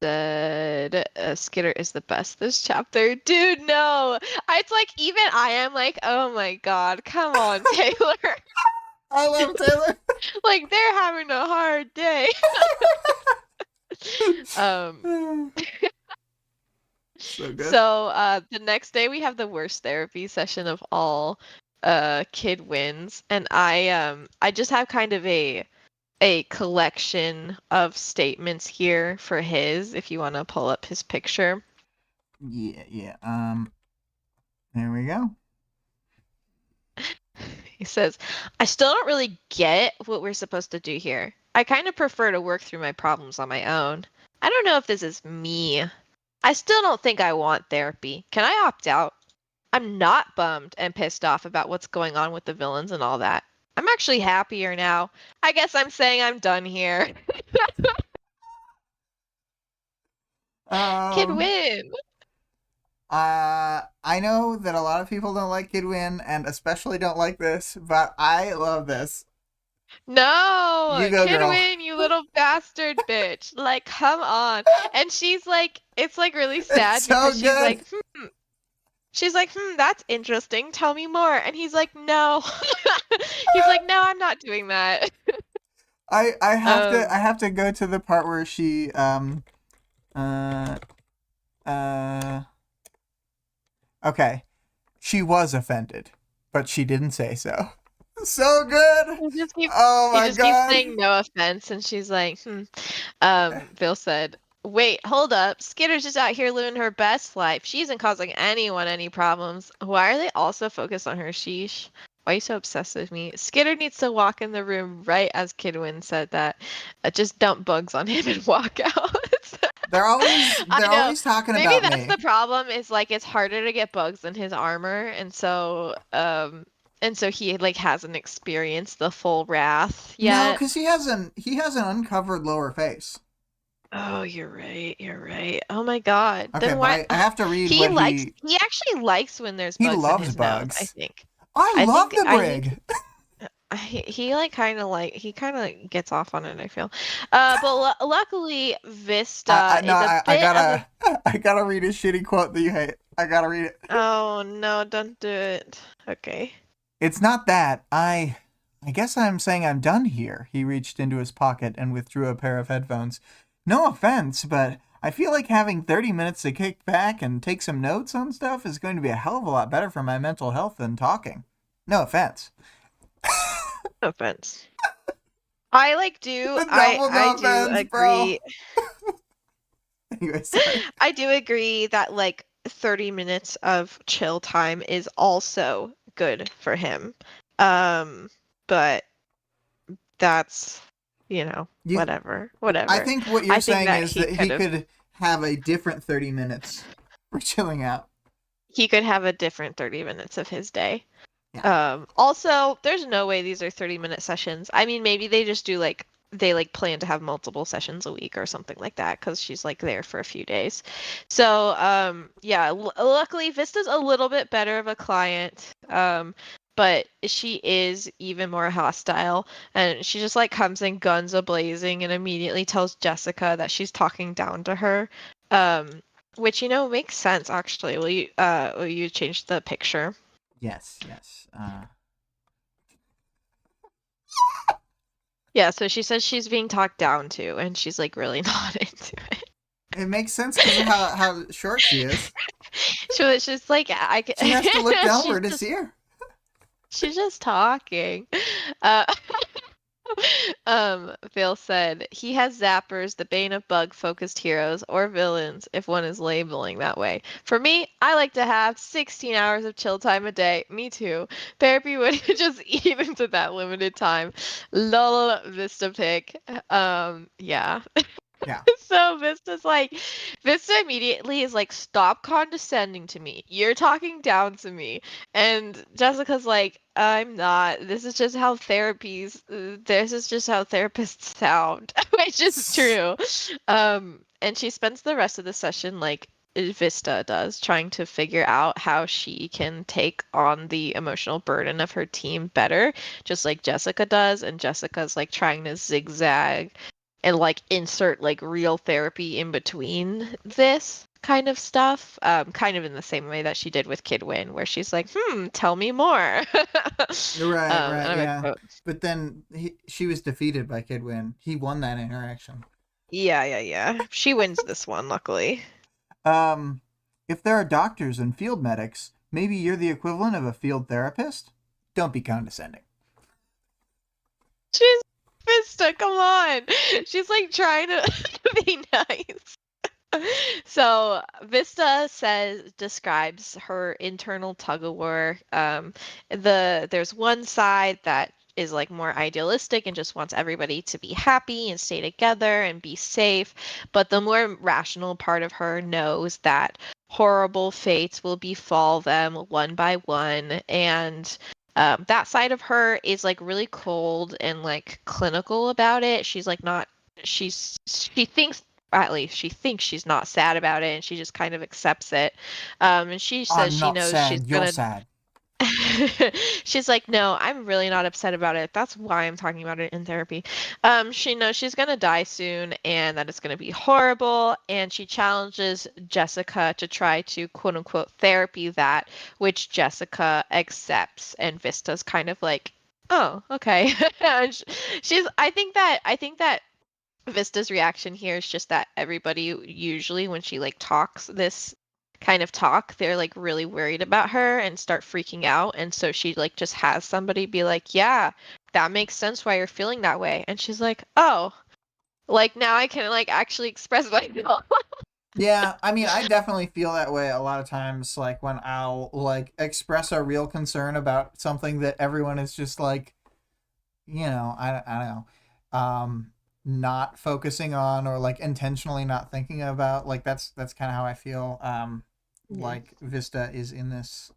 said Skitter is the best this chapter. Dude, no. It's like even I am like, oh my god, come on, Taylor. I love Taylor. Like they're having a hard day. So good. So the next day we have the worst therapy session of all. Kid wins, and I just have kind of a collection of statements here for his, if you want to pull up his picture. Yeah. There we go. He says, I still don't really get what we're supposed to do here. I kind of prefer to work through my problems on my own. I don't know if this is me. I still don't think I want therapy. Can I opt out? I'm not bummed and pissed off about what's going on with the villains and all that. I'm actually happier now. I guess I'm saying I'm done here. Kid Um, win. I know that a lot of people don't like Kid Win, and especially don't like this, but I love this. No, You go, girl. Kidwin, you little bastard bitch. Like, come on. And she's like, it's like really It's sad so because good. she's like, that's interesting. Tell me more. And he's like, no. He's like, no, I'm not doing that. I have to I Um, have to go to the part where she uh uh okay. She was offended, but she didn't say so. So good. he just keeps Oh he my just keeps god. saying no offense, and she's like, Bill said, wait, hold up. Skitter's just out here living her best life. She isn't causing anyone any problems. Why are they also focused on her? Sheesh. Why are you so obsessed with me? Skitter needs to walk in the room right as Kidwin said that. Just dump bugs on him and walk out. I They're know. always talking Maybe about that's me. the problem is like it's harder to get bugs in his armor, and so he like hasn't experienced the full wrath No, yet. because he has an uncovered lower face. Oh, you're right. You're right. Oh my God. Okay, Then but why I have to read what he actually likes when there's he bugs in loves his nose, I bugs. think. I love the I think brig. he like he kind of gets off on it, I feel. But luckily Vista No, is a I bit of a gotta I gotta read a shitty quote that you hate. I gotta read it. Oh no, don't do it. Okay. It's not that. I guess I'm saying I'm done here. He reached into his pocket and withdrew a pair of headphones. No offense, but I feel like having 30 minutes to kick back and take some notes on stuff is going to be a hell of a lot better for my mental health than talking. No offense. No offense. I like do The double I no do offense, bro. agree. Anyway, sorry. I do agree that like 30 minutes of chill time is also good for him. Um, but that's, You whatever. I Whatever. think what you're I think saying that is that he could have a different 30 minutes for chilling out. he could have a different 30 minutes of his day. Yeah. Also, there's no way these are 30-minute sessions. I mean, maybe they just do like they like plan to have multiple sessions a week or something like that because she's like there for a few days. So, yeah, luckily Vista's a little bit better of a client. But she is even more hostile, and she just like comes in guns a-blazing and immediately tells Jessica that she's talking down to her. Which makes sense actually. Will you change the picture? Yes, yes. Yeah, so she says she's being talked down to, and she's like really not into it. It makes sense because of how short she is. So it's just like She has to look she's downward to just see her. she's just talking. Uh, Phil said he has zappers, the bane of bug-focused heroes or villains, if one is labeling that way. For me, I like to have 16 hours of chill time a day. Me too. Therapy would just eat into that limited time. Lol, Vista pick. Yeah. Yeah. So Vista immediately is like, stop condescending to me. You're talking down to me. And Jessica's like, I'm not. This is just how therapists sound, which is true. And she spends the rest of the session like Vista does, trying to figure out how she can take on the emotional burden of her team better, just like Jessica does. And Jessica's like trying to zigzag and like insert like real therapy in between this kind of stuff, kind of in the same way that she did with Kidwin, where she's like, tell me more. Right, And I'm a yeah. quote. But then she was defeated by Kidwin. He won that interaction. Yeah. She wins this one, luckily. Um, if there are doctors and field medics, maybe you're the equivalent of a field therapist? Don't be condescending. She's Vista, come on. She's like trying to be nice. So Vista describes her internal tug of war. There's one side that is like more idealistic and just wants everybody to be happy and stay together and be safe, but the more rational part of her knows that horrible fates will befall them one by one, and that side of her is like really cold and like clinical about it. She's like not she thinks, at least she thinks, she's not sad about it, and she just kind of accepts it. And she says I'm she not knows she's sad, you're gonna sad. She's like, no, I'm really not upset about it. That's why I'm talking about it in therapy. She knows she's gonna die soon and that it's gonna be horrible, and she challenges Jessica to try to quote unquote therapy that, which Jessica accepts, and Vista's kind of like, oh, okay. And she's I think that Vista's reaction here is just that everybody usually when she like talks this kind of talk, they're like really worried about her and start freaking out. And so she like just has somebody be like, yeah, that makes sense why you're feeling that way. And she's like, oh, like now I can like actually express myself. Yeah, I mean, I definitely feel that way a lot of times, like when I'll like express a real concern about something that everyone is just like, I don't know, not focusing on or like intentionally not thinking about. Like that's kind of how I feel. Mhm. Like Vista is in this,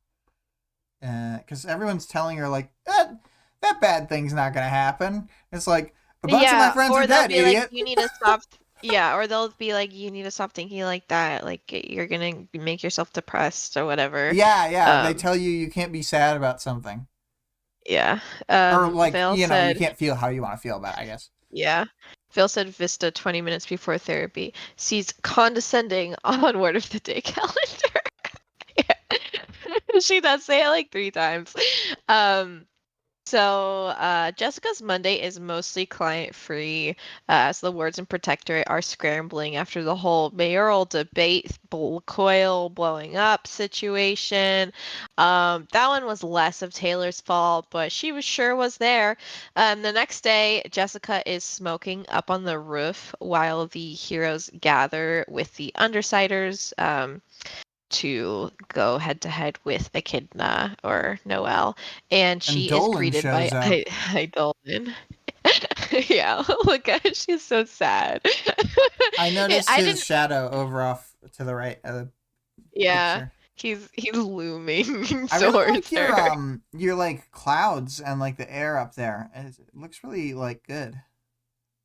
because everyone's telling her like that bad thing's not gonna happen. It's like a bunch of my Yeah, friends are or they'll dead, be like, idiot. you need to stop. Yeah, or they'll be like, you need to stop thinking like that. Like you're gonna make yourself depressed or whatever. Yeah, they Um, tell you you can't be sad about something. yeah. Or like, Vale you said, can't feel how you want to feel about it, I guess. yeah. Phil said Vista 20 minutes before therapy sees condescending on word of the day calendar. Yeah. She does say it like 3 times. Um, Jessica's Monday is mostly client free, as the wards and protectorate are scrambling after the whole mayoral debate coil blowing up situation. That one was less of Taylor's fault, but she was sure was there. The next day, Jessica is smoking up on the roof while the heroes gather with the Undersiders. To go head to head with Echidna or Noelle, and And she is Dolan greeted by shows up. Idolin. Yeah, look at she's so sad. I noticed I his didn't. shadow over off to the right of the Yeah, picture. he's looming I really like towards her. your like clouds and like the air up there. It looks really like good.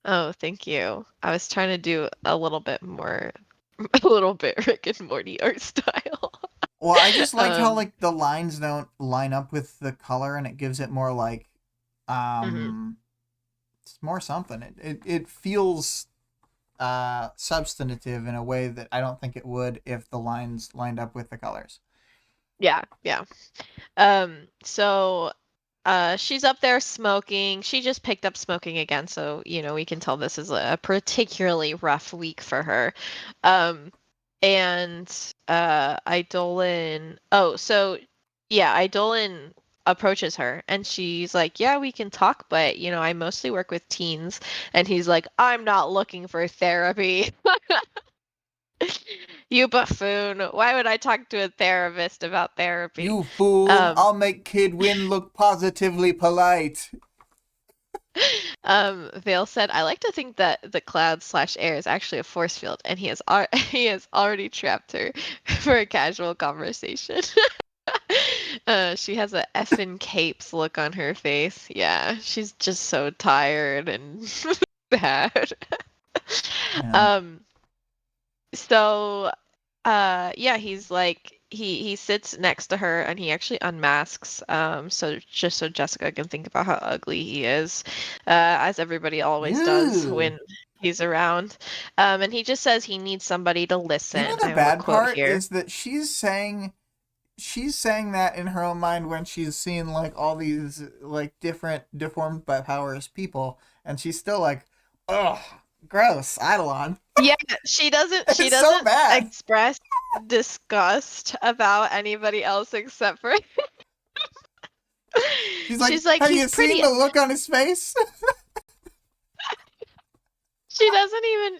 Oh, thank you. I was trying to do a little bit more, a little bit Rick and Morty art style. Well, I just like how Um, like the lines don't line up with the color and it gives it more like mhm. um it's more something. It feels substantive in a way that I don't think it would if the lines lined up with the colors. Yeah, yeah. So she's up there smoking. She just picked up smoking again, so we can tell this is a particularly rough week for her. Um, and Idolin. Oh, so yeah, Idolin approaches her and she's like, "Yeah, we can talk, but I mostly work with teens." And he's like, "I'm not looking for therapy." You buffoon. Why would I talk to a therapist about therapy? You fool! Um, I'll make Kid Win look positively polite. Vale said, I like to think that the cloud slash air is actually a force field, and he has already trapped her for a casual conversation. She has a effing capes look on her face. Yeah, she's just so tired and sad. Yeah. Um, so yeah, he's like he sits next to her and he actually unmasks so just so Jessica can think about how ugly he is, as everybody always does Ew. when he's around. And he just says he needs somebody to You know listen. the I have a bad quote part here. is that she's saying that in her own mind when she's seeing like all these like different deformed by powers people, and she's still like, ugh, gross, Eidolon. Yeah, she It's so doesn't bad. express disgust about anybody else except for She's like, she's like have he's you pretty. seen the look on his face? She doesn't even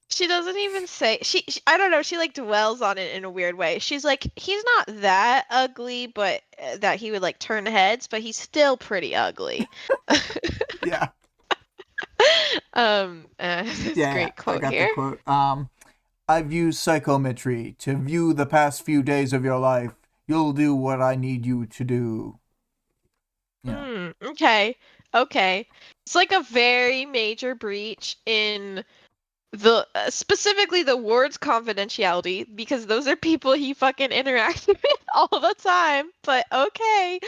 she doesn't even say I don't know, she like dwells on it in a weird way. She's like he's not that ugly, but that he would like turn heads, but he's still pretty ugly. Yeah. This Yeah, great I quote got the here. quote. I've used psychometry to view the past few days of your life. You'll do what I need you to do. You know. Okay. Okay. It's like a very major breach in specifically the ward's confidentiality, because those are people he fucking interacts with all the time. But okay.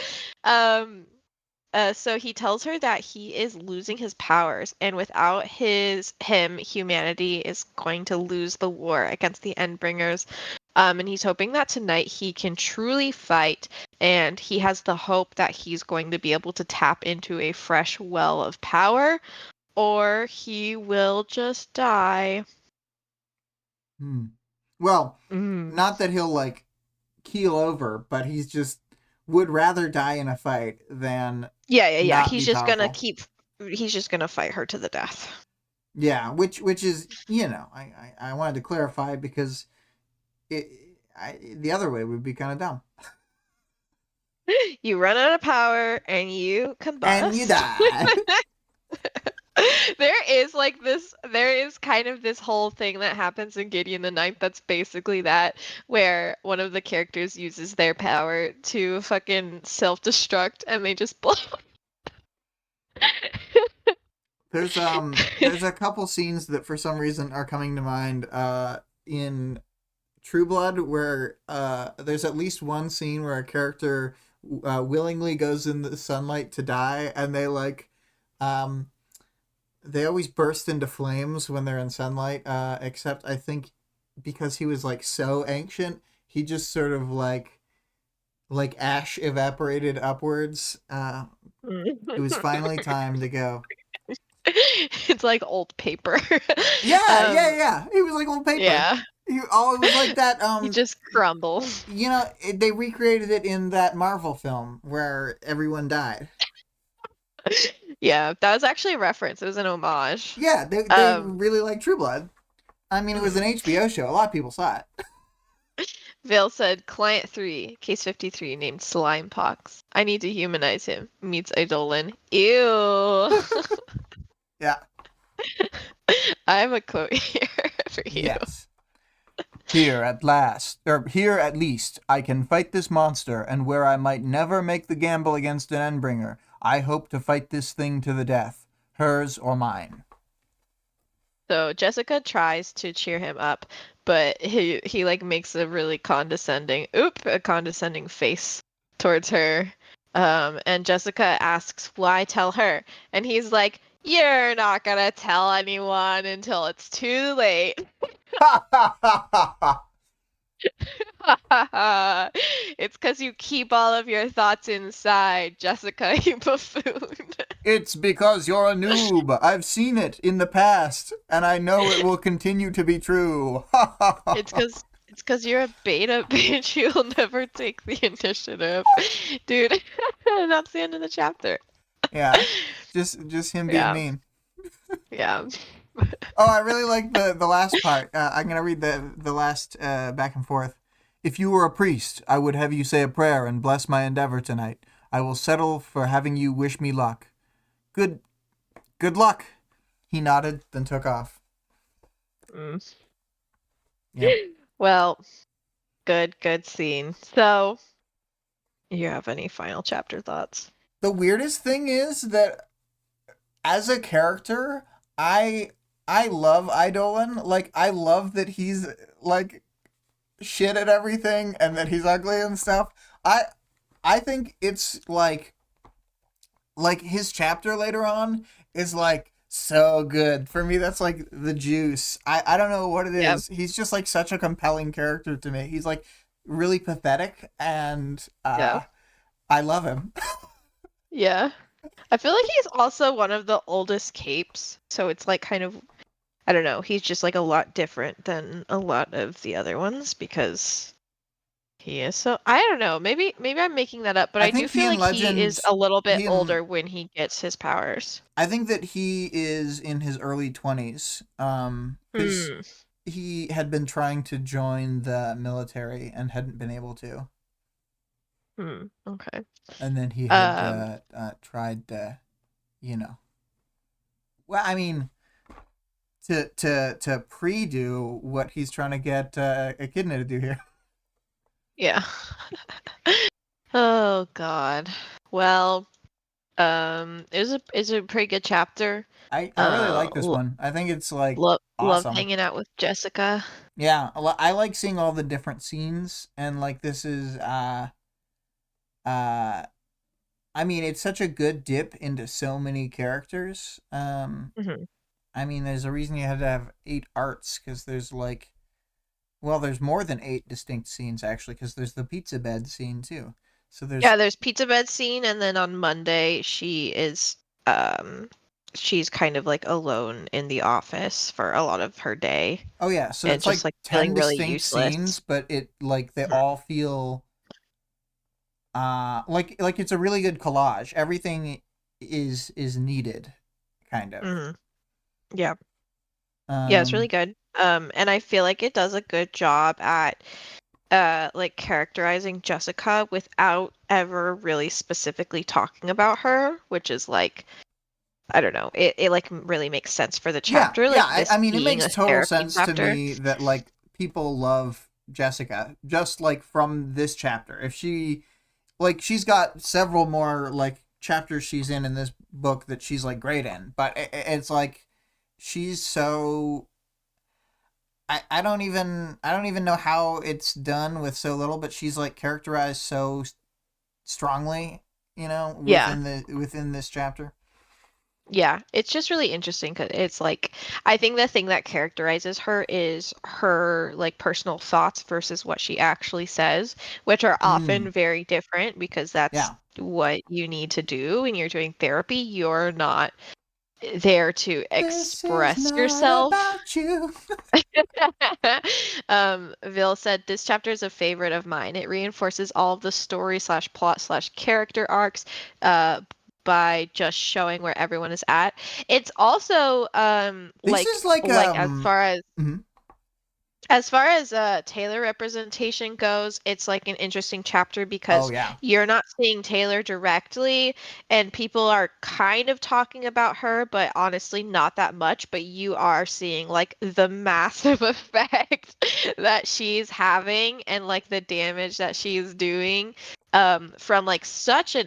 So he tells her that he is losing his powers, and without him, humanity is going to lose the war against the Endbringers. And he's hoping that tonight he can truly fight, and he has the hope that he's going to be able to tap into a fresh well of power, or he will just die. Well, not that he'll like keel over, but he's just would rather die in a fight than Yeah. He's just gonna fight her to the death. Yeah, which is, I wanted to clarify because the other way would be kind of dumb. You run out of power and you combust. And you die. There is kind of this whole thing that happens in Gideon the Ninth that's basically that, where one of the characters uses their power to fucking self-destruct and they just blow. There's a couple scenes that for some reason are coming to mind in True Blood where there's at least one scene where a character willingly goes in the sunlight to die, and they always burst into flames when they're in sunlight, except I think because he was like so ancient, he just sort of like ash evaporated upwards. It was finally time to go. It's like old paper. Yeah. It was like old paper. Yeah. It was like that. He just crumbles. They recreated it in that Marvel film where everyone died. Yeah, that was actually a reference. It was an homage. Yeah, they really like True Blood. I mean, it was an HBO show. A lot of people saw it. Vale said, Client 3, Case 53, named Slimepox. I need to humanize him. Meets Eidolon. Ew. Yeah. I have a quote here for you. Yes. Here at least, I can fight this monster, and where I might never make the gamble against an Endbringer, I hope to fight this thing to the death, hers or mine. So Jessica tries to cheer him up, but he like makes a really condescending face towards her. And Jessica asks, why tell her? And he's like, you're not gonna tell anyone until it's too late. It's because you keep all of your thoughts inside, Jessica, you buffoon. It's because you're a noob. I've seen it in the past, and I know it will continue to be true. It's because you're a beta bitch. You'll never take the initiative. Dude, that's the end of the chapter. Yeah, just him being mean. Yeah. Oh, I really like the last part. I'm going to read the last back and forth. If you were a priest, I would have you say a prayer and bless my endeavor tonight. I will settle for having you wish me luck. Good luck. He nodded, then took off. Yeah. Well, good scene. So, you have any final chapter thoughts? The weirdest thing is that as a character, I love Eidolon. Like, I love that he's like shit at everything and that he's ugly and stuff. I think it's like his chapter later on is like so good. For me, that's like the juice. I don't know what it is. Yep. He's just like such a compelling character to me. He's like really pathetic, and I love him. Yeah. I feel like he's also one of the oldest capes, so it's like kind of, I don't know, he's just like a lot different than a lot of the other ones because he is so, I don't know, maybe I'm making that up, but I do feel like he is a little bit older when he gets his powers. I think that he is in his early 20s. He had been trying to join the military and hadn't been able to. Okay. And then he had tried to, well, I mean, to pre-do what he's trying to get Echidna to do here. Yeah. Oh God. Well, It was a pretty good chapter. I really like this Lo one. I think it's like love awesome. hanging out with Jessica. Yeah, I like seeing all the different scenes, and like this is uh I mean, it's such a good dip into so many characters. Hmm. I mean, there's a reason you had to have 8 arts, because there's like, well, there's more than 8 distinct scenes actually, because there's the pizza bed scene too. So there's, Yeah, there's pizza bed scene, and then on Monday um she's kind of like alone in the office for a lot of her day oh yeah, so and it's just like like feeling 10 really distinct useless. scenes, but it like they Mhm. all feel like it's a really good collage. Everything is needed, kind of. Mhm. Yeah. Yeah, it's really Um, good. And I feel like it does a good job at like characterizing Jessica without ever really specifically talking about her, which is like I don't know. It like really makes sense for the yeah, chapter, yeah. like this I mean, it being makes a total therapy sense to chapter. me that like people love Jessica just like from this chapter. If she like she's got several more like chapters she's in this book that she's like great in, but it's like she's so I don't even know how it's done with so little, but she's like characterized so strongly, Yeah. within this chapter. Yeah, it's just really interesting because it's like I think the thing that characterizes her is her like personal thoughts versus what she actually says, which are Mm, often very different because that's yeah. what you need to do when you're doing therapy. You're not there to This is express not yourself. about you. Vil said, this chapter is a favorite of mine. It reinforces all of the story slash plot slash character arcs uh, by just showing where everyone is at. It's also This is like like mhm. as far as Taylor representation goes, it's like an interesting chapter Oh because yeah. you're not seeing Taylor directly, and people are kind of talking about her, but honestly, not that much. But you are seeing like the massive effect that she's having and like the damage that she's doing from like such a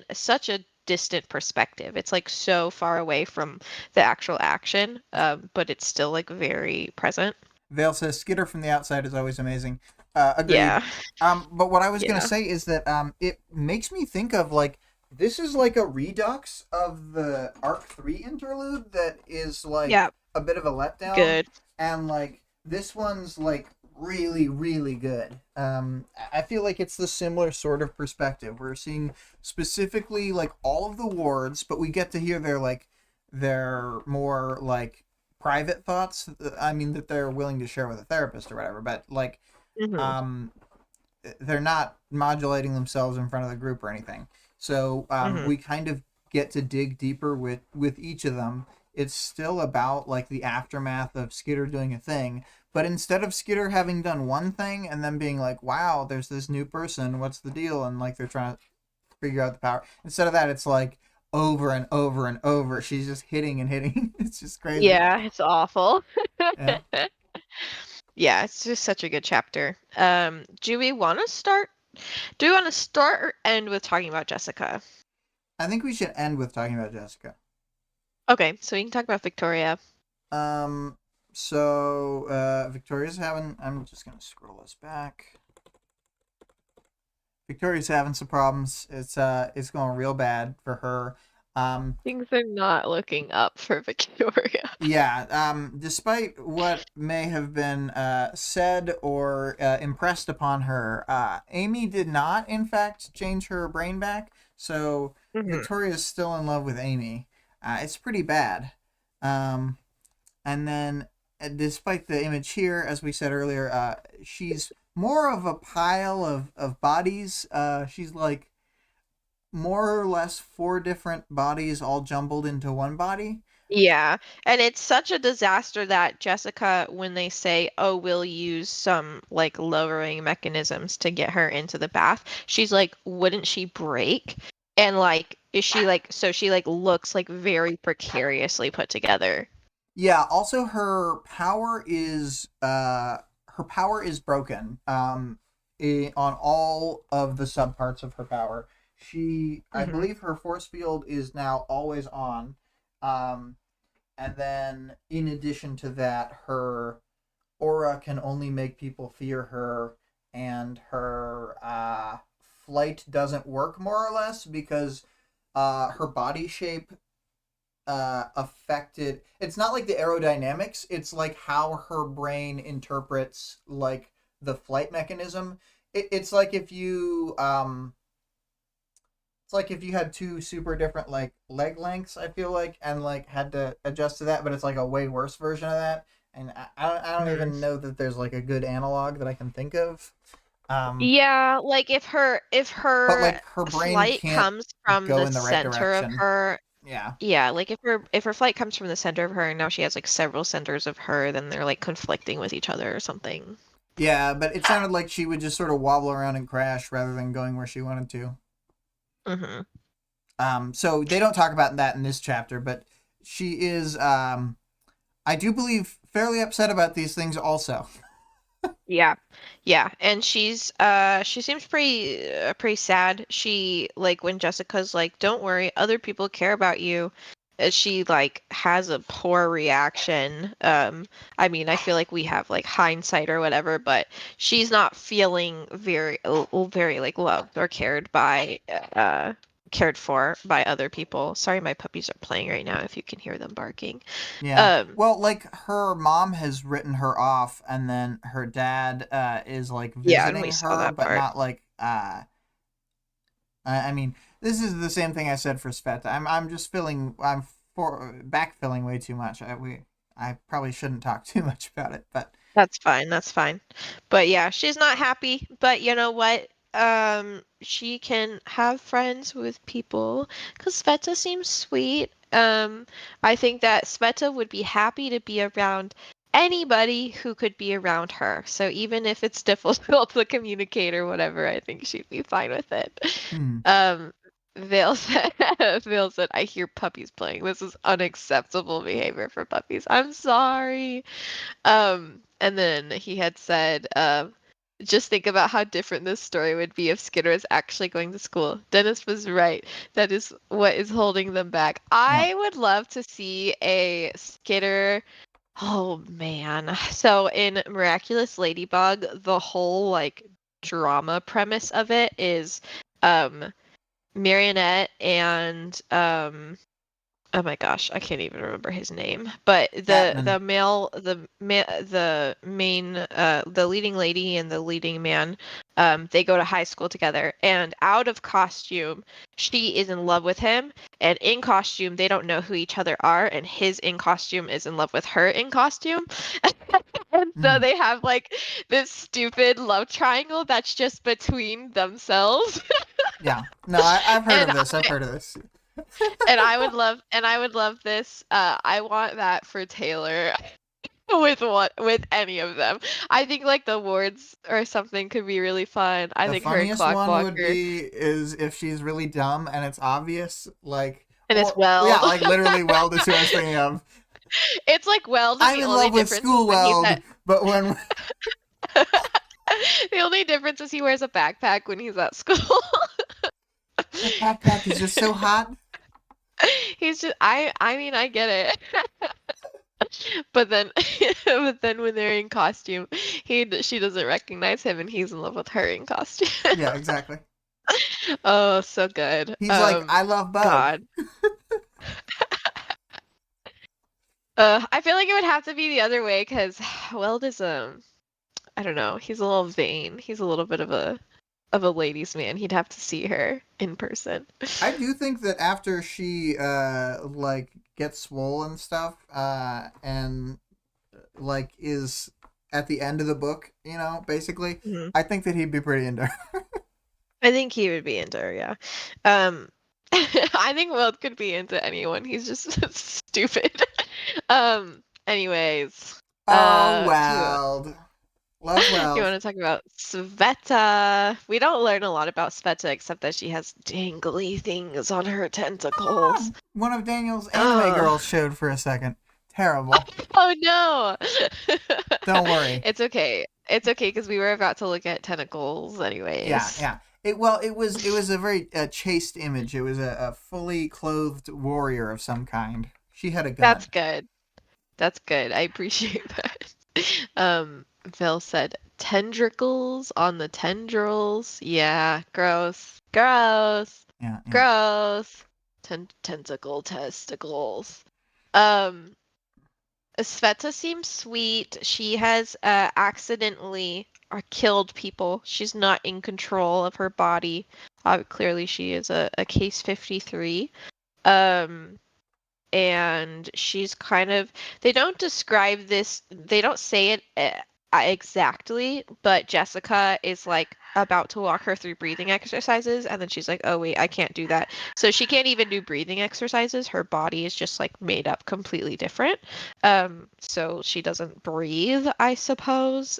distant perspective. It's like so far away from the actual action, but it's still like very present. Vale says Skitter from the outside is always amazing. Agreed. Yeah. But what I was gonna Yeah. say is that it makes me think of like this is like a redux of the Arc 3 interlude that is like Yeah. a bit of a letdown, Good. and like this one's like really really good. I feel like it's the similar sort of perspective. We're seeing specifically like all of the wards, but we get to hear their more like private thoughts. I mean that they're willing to share with a therapist or whatever, but like Hmm. um they're not modulating themselves in front of the group or anything. So Hmm. we kind of get to dig deeper with each of them. It's still about like the aftermath of Skitter doing a thing, but instead of Skitter having done one thing and then being like, "Wow, there's this new person. What's the deal?" and like they're trying to figure out the power. Instead of that, it's like over and over and over. She's just hitting and hitting. It's just crazy. Yeah, it's awful. Yeah. Yeah, it's just such a good chapter. Do we want to start or end with talking about Jessica? I think we should end with talking about Jessica. Okay, so we can talk about Victoria. Um, Victoria's having. I'm just gonna scroll this back. Victoria's having some problems. It's going real bad for her. Um, Things are not looking up for Victoria. yeah. Despite what may have been said or impressed upon her, Amy did not, in fact, change her brain back. So Hmm. Victoria's still in love with Amy. It's pretty bad. Um, And then, despite the image here, as we said earlier, she's more of a pile of bodies. She's like more or less 4 different bodies all jumbled into one body. Yeah, and it's such a disaster that Jessica, when they say, "Oh, we'll use some like lowering mechanisms to get her into the bath," she's like, "Wouldn't she break?" And like, is she like, so she like looks like very precariously put together. Yeah. Also, her power is broken. On all of the subparts of her power, I Hmm. believe her force field is now always on. Um, and then in addition to that, her aura can only make people fear her, and her flight doesn't work more or less because her body shape affected. It's not like the aerodynamics. It's like how her brain interprets like the flight mechanism. It's like if you it's like if you had two super different like leg lengths. I feel like and like had to adjust to that, but it's like a way worse version of that. And I don't Hmm. even know that there's like a good analog that I can think of. Um, Yeah, like if but her like her brain flight can't comes from go the in the right center of direction. her, Yeah. yeah, like if her flight comes from the center of her and now she has like several centers of her, then they're like conflicting with each other or something. Yeah, but it sounded like she would just sort of wobble around and crash rather than going where she wanted to. Hmm. So they don't talk about that in this chapter, but she is, I do believe, fairly upset about these things also. Yeah. Yeah, and she seems pretty sad. She like when Jessica's like, "Don't worry, other people care about you." She like has a poor reaction. I mean, I feel like we have like hindsight or whatever, but she's not feeling very like loved or cared for by other people. Sorry, my puppies are playing right now if you can hear them barking. Yeah. Um, Well, like her mom has written her off, and then her dad is like yeah, and we visiting saw her, that but part. not like. I mean, this is the same thing I said for Sveta. I'm just filling. I'm for backfilling way too much. I probably shouldn't talk too much about it, but That's fine, that's fine. But yeah, she's not happy, but you know what? She can have friends with people because Sveta seems sweet. I think that Sveta would be happy to be around anybody who could be around her. So even if it's difficult to communicate or whatever, I think she'd be fine with it. hmm. Um, Vale said, Vale said, I hear puppies playing. This is unacceptable behavior for puppies. I'm sorry. And then he had said, just think about how different this story would be if Skinner was actually going to school. Dennis was right. That is what is holding them back. Yeah. I would love to see a Skinner. Oh man. So in Miraculous Ladybug, the whole like drama premise of it is um Marionette and oh my gosh, I can't even remember his name. But Batman. the male the main the leading lady and the leading man they go to high school together and out of costume she is in love with him and in costume they don't know who each other are and his in costume is in love with her in costume. And so Mm. they have like this stupid love triangle that's just between themselves. Yeah. No, I've heard And of this. I've heard of this. I would love this. I want that for Taylor with any of them. I think like the wards or something could be really fun. I The think her and funniest one would Clockwalker be is if she's really dumb and it's obvious, like and it's or yeah, Weld. like literally Weld is who I was thinking of. It's like Weld and I'm the in only love with difference is School when he's Weld, at but when the only difference is he wears a backpack when he's at school. that backpack is just so hot. He's just I mean I get it. But then but then when they're in costume, she doesn't recognize him and he's in love with her in costume. Yeah, exactly. Oh, so good. He's like, I love Bo. God. I feel like it would have to be the other way because Weld is I don't know, he's a little vain. He's a little bit of a ladies' man. He'd have to see her in person. I do think that after she like gets swole and stuff, and like is at the end of the book, basically, Mhm. I think that he'd be pretty into her. I think he would be into her, yeah. Um, I think Weld could be into anyone. He's just stupid. Anyways, Oh, do you Weld. Love you Weld. want to talk about Sveta? We don't learn a lot about Sveta except that she has dangly things on her tentacles. One of Daniel's anime Oh, girls showed for a second. Terrible. oh no. Don't worry. It's okay. It's okay because we were about to look at tentacles Yeah, anyways. yeah. It was a very chaste image. It was a fully clothed warrior of some kind. She had a That's gun. good. That's good. I appreciate that. Phil said tendricles on the tendrils. Yeah, gross. Gross. Yeah, yeah. Gross. Tentacle testicles. Um, Sveta seems sweet. She has accidentally or killed people. She's not in control of her body. Clearly, she is a case 53. Um, and she's kind of, they don't describe this, they don't say it exactly, but Jessica is like about to walk her through breathing exercises, and then she's like, oh wait, I can't do that. So she can't even do breathing exercises. Her body is just like made up completely different. So she doesn't breathe, I suppose.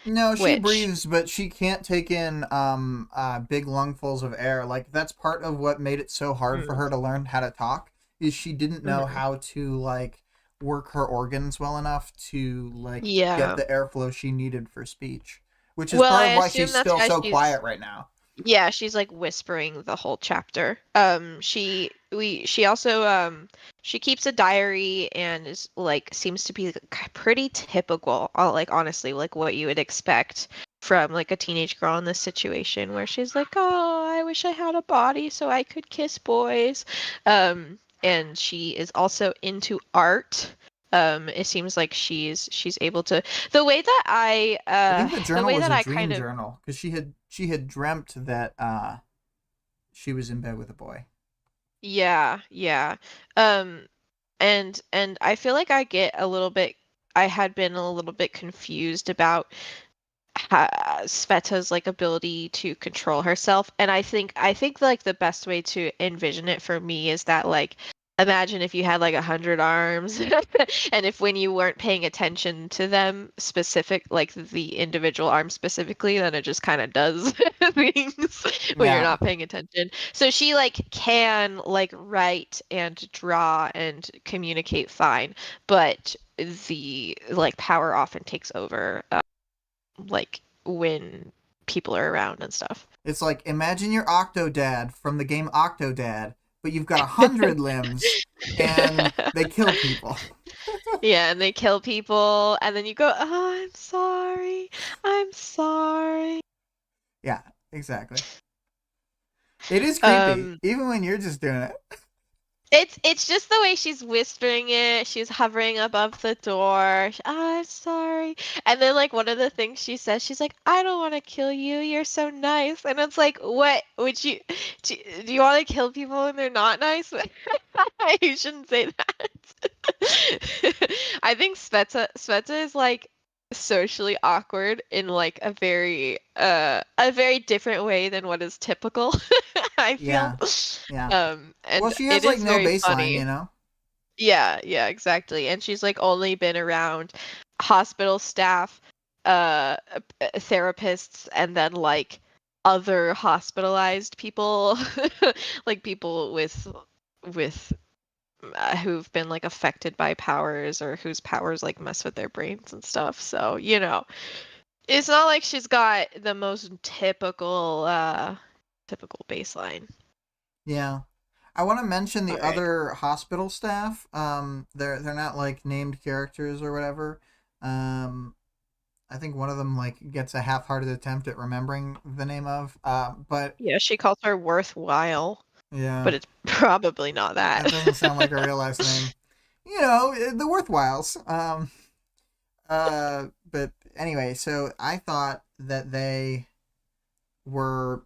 No, she Which breathes, but she can't take in big lungfuls of air. Like that's part of what made it so hard for mm, her to learn how to talk is she didn't know mhm. how to like work her organs well enough to like get Yeah. the airflow she needed for speech, which is Well, part I of why she's assume that's still why so she's. quiet right now. Yeah, she's like whispering the whole chapter. She also she keeps a diary and is like seems to be pretty typical, like honestly, like what you would expect from like a teenage girl in this situation where she's like, "Oh, I wish I had a body so I could kiss boys." And she is also into art. It seems like she's able to the way that I think the the journal way was that a I kind dream of journal because she had dreamt that she was in bed with a boy. yeah, yeah. Um, and I feel like I had been a little bit confused about Sveta's like ability to control herself, and I think like the best way to envision it for me is that like imagine if you had like 100 arms, and if when you weren't paying attention to them specific, like the individual arm specifically, then it just kind of does things when you're Yeah, not paying attention. So she like can like write and draw and communicate fine, but the like power often takes over like when people are around and stuff. it's like imagine your Octodad from the game Octodad, but you've got 100 limbs and they kill people. Yeah, and they kill people, and then you go, "Oh, I'm sorry. I'm sorry." Yeah, exactly. It is creepy, Um, even when you're just doing it. it's just the way she's whispering it. She's hovering above the door. "Oh, I'm sorry." And then like one of the things she says, she's like, "I don't want to kill you. You're so nice." And it's like, "What would you do you want to kill people when they're not nice?" You shouldn't say that. I think Sveta is like socially awkward in like a very different way than what is typical, I feel. Yeah, yeah. Well, And she has it like is no very baseline, you funny. know? Yeah, yeah, exactly. And she's like only been around hospital staff, therapists, and then like other hospitalized people, like people with who've been like affected by powers or whose powers like mess with their brains and stuff. So, it's not like she's got the most typical baseline. Yeah. I want to mention All the right. other hospital staff. They're not like named characters or whatever. Um, I think one of them like gets a half-hearted attempt at remembering the name of. But Yeah, she calls her worthwhile, yeah, but it's probably not that. that doesn't sound like a real last name. You know, the worthwhiles. But anyway, so I thought that they were.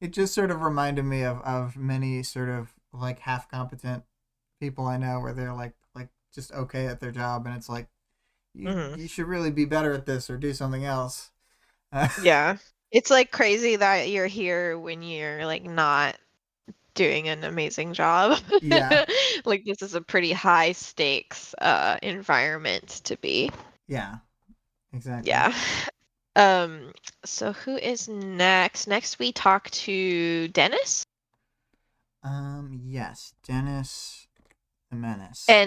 It just sort of reminded me of many sort of like half competent people I know where they're like just okay at their job, and it's like Mhm. you should really be better at this or do something else. Yeah. It's like crazy that you're here when you're like not doing an amazing job. Yeah, Like this is a pretty high stakes environment to be. yeah, exactly. Yeah. Um, so who is next? Next we talk to Dennis. Yes, Dennis the Menace.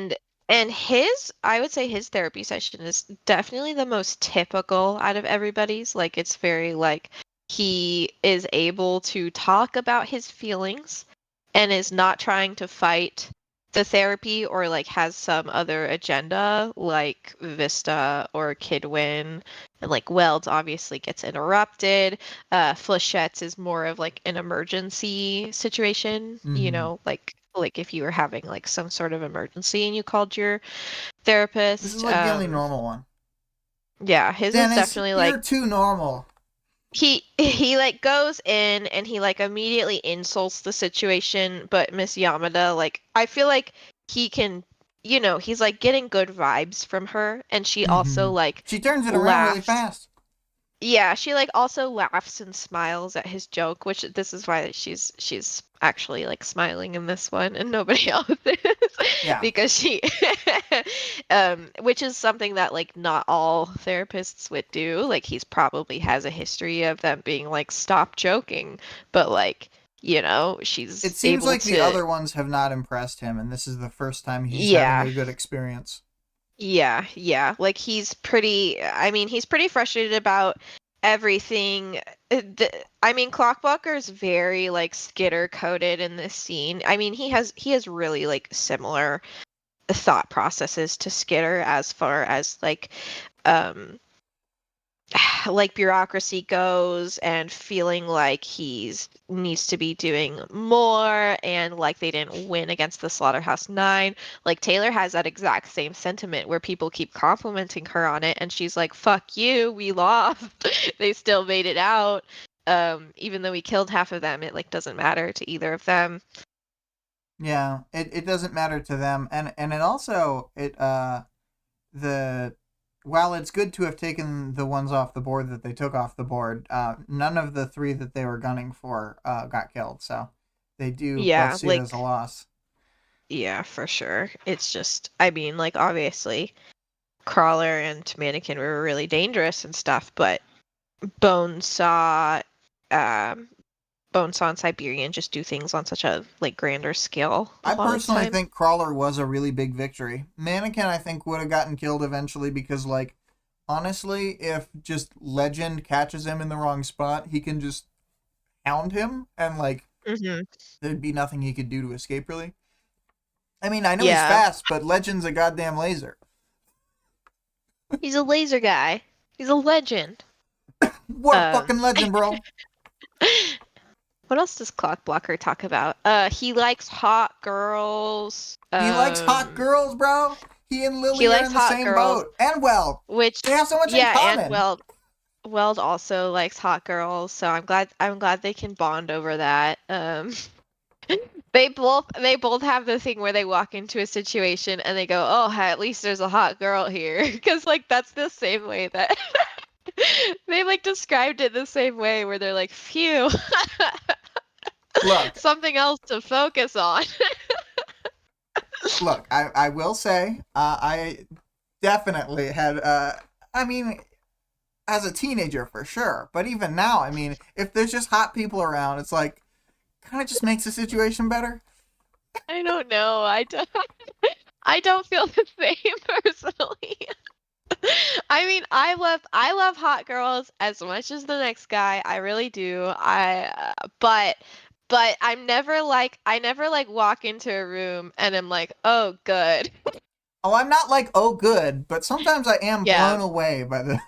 And his, I would say his therapy session is definitely the most typical out of everybody's. Like it's very like he is able to talk about his feelings and is not trying to fight the therapy or like has some other agenda like Vista or Kidwin. And like Welds obviously gets interrupted. Flechette's is more of like an emergency situation, you Mm-hmm. know, like if you were having like some sort of emergency and you called your This is therapist. like the only normal one. Yeah, his is Dennis, definitely like you're too normal. he like goes in and he like immediately insults the situation, but Miss Yamada, like I feel like he can, you know, he's like getting good vibes from her, and she Mm-hmm. also like She turns it around really laughs. fast. Yeah, she like also laughs and smiles at his joke, which this is why she's actually like smiling in this one and nobody else is Yeah. because she which is something that like not all therapists would do. Like he's probably has a history of them being like stop joking, but like, you know, It she's seems able like the to other ones have not impressed him, and this is the first time he's having yeah. a good experience. Yeah, yeah. Like he's pretty, I mean, he's pretty frustrated about everything. I mean, Clockblocker very like skitter coded in this scene. I mean, he has really like similar thought processes to Skitter as far as um like bureaucracy goes and feeling like he's needs to be doing more and like they didn't win against the Slaughterhouse 9. Like Taylor has that exact same sentiment where people keep complimenting her on it and she's like, fuck you, we lost. They still made it out. Even though we killed half of them, it like doesn't matter to either of them. Yeah, it doesn't matter to them, and it also the while it's good to have taken the ones off the board that they took off the board, none of the three that they were gunning for got killed, so they do both Yeah, see it as a like loss. yeah, for sure. It's just I mean, like obviously Crawler and Mannequin were really dangerous and stuff, but Bonesaw, um, Bonesaw and Siberian just do things on such a like grander scale a I lot of the personally time. think Crawler was a really big victory. Mannequin, I think, would have gotten killed eventually because, like, honestly, if just Legend catches him in the wrong spot, he can just hound him, and, like, Hmm. there'd be nothing he could do to escape, really. I mean, I know he's Yeah, fast, but Legend's a goddamn laser. he's a laser guy. He's a legend. What a Um, fucking legend, bro. what else does Clockblocker talk about? He likes hot girls. He likes hot girls, bro. He and He Lily are likes in the hot same girls, boat. And, well, which they have so much in yeah, and common. Weld also likes hot girls, so I'm glad they can bond over that. They both have the thing where they walk into a situation and they go, "Oh, at least there's a hot girl here," because like that's the same way that they like described it the same way where they're like, "Phew, Look, something else to focus on." look, I will say, I definitely had, I mean, as a teenager for sure, but even now, I mean, if there's just hot people around, it's like, kind of just makes the situation better. I don't know. I don't feel the same personally. I mean, I love hot girls as much as the next guy. I really do. But I never like walk into a room and I'm like, "Oh, good." Oh, I'm not like, oh, good, but sometimes I am Yeah. blown away by the.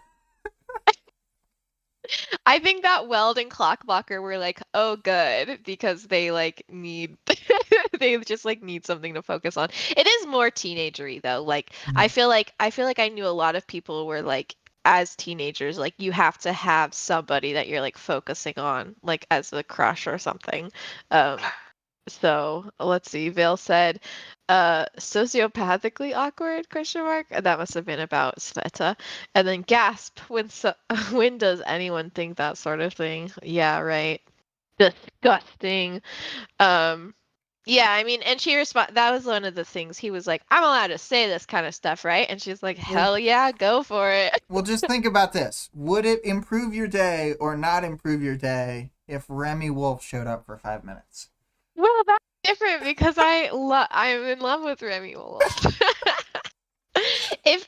I think that Weld and Clockblocker were like, "Oh, good," because they like need they just like need something to focus on. It is more teenagery though. Like I feel like I knew a lot of people were like as teenagers, like you have to have somebody that you're like focusing on, like as a crush or something. Um, so let's see. Vale said, sociopathically awkward question mark. That must have been about Sveta. And then gasp when does anyone think that sort of thing? Yeah, right. Disgusting. Um, yeah, I mean, and she that was one of the things he was like, I'm allowed to say this kind of stuff, right? And she's like, Well, hell yeah, go for it. well, just think about this. Would it improve your day or not improve your day if Remy Wolf showed up for 5 minutes? Well, that's different because I'm in love with Remy Wolf. If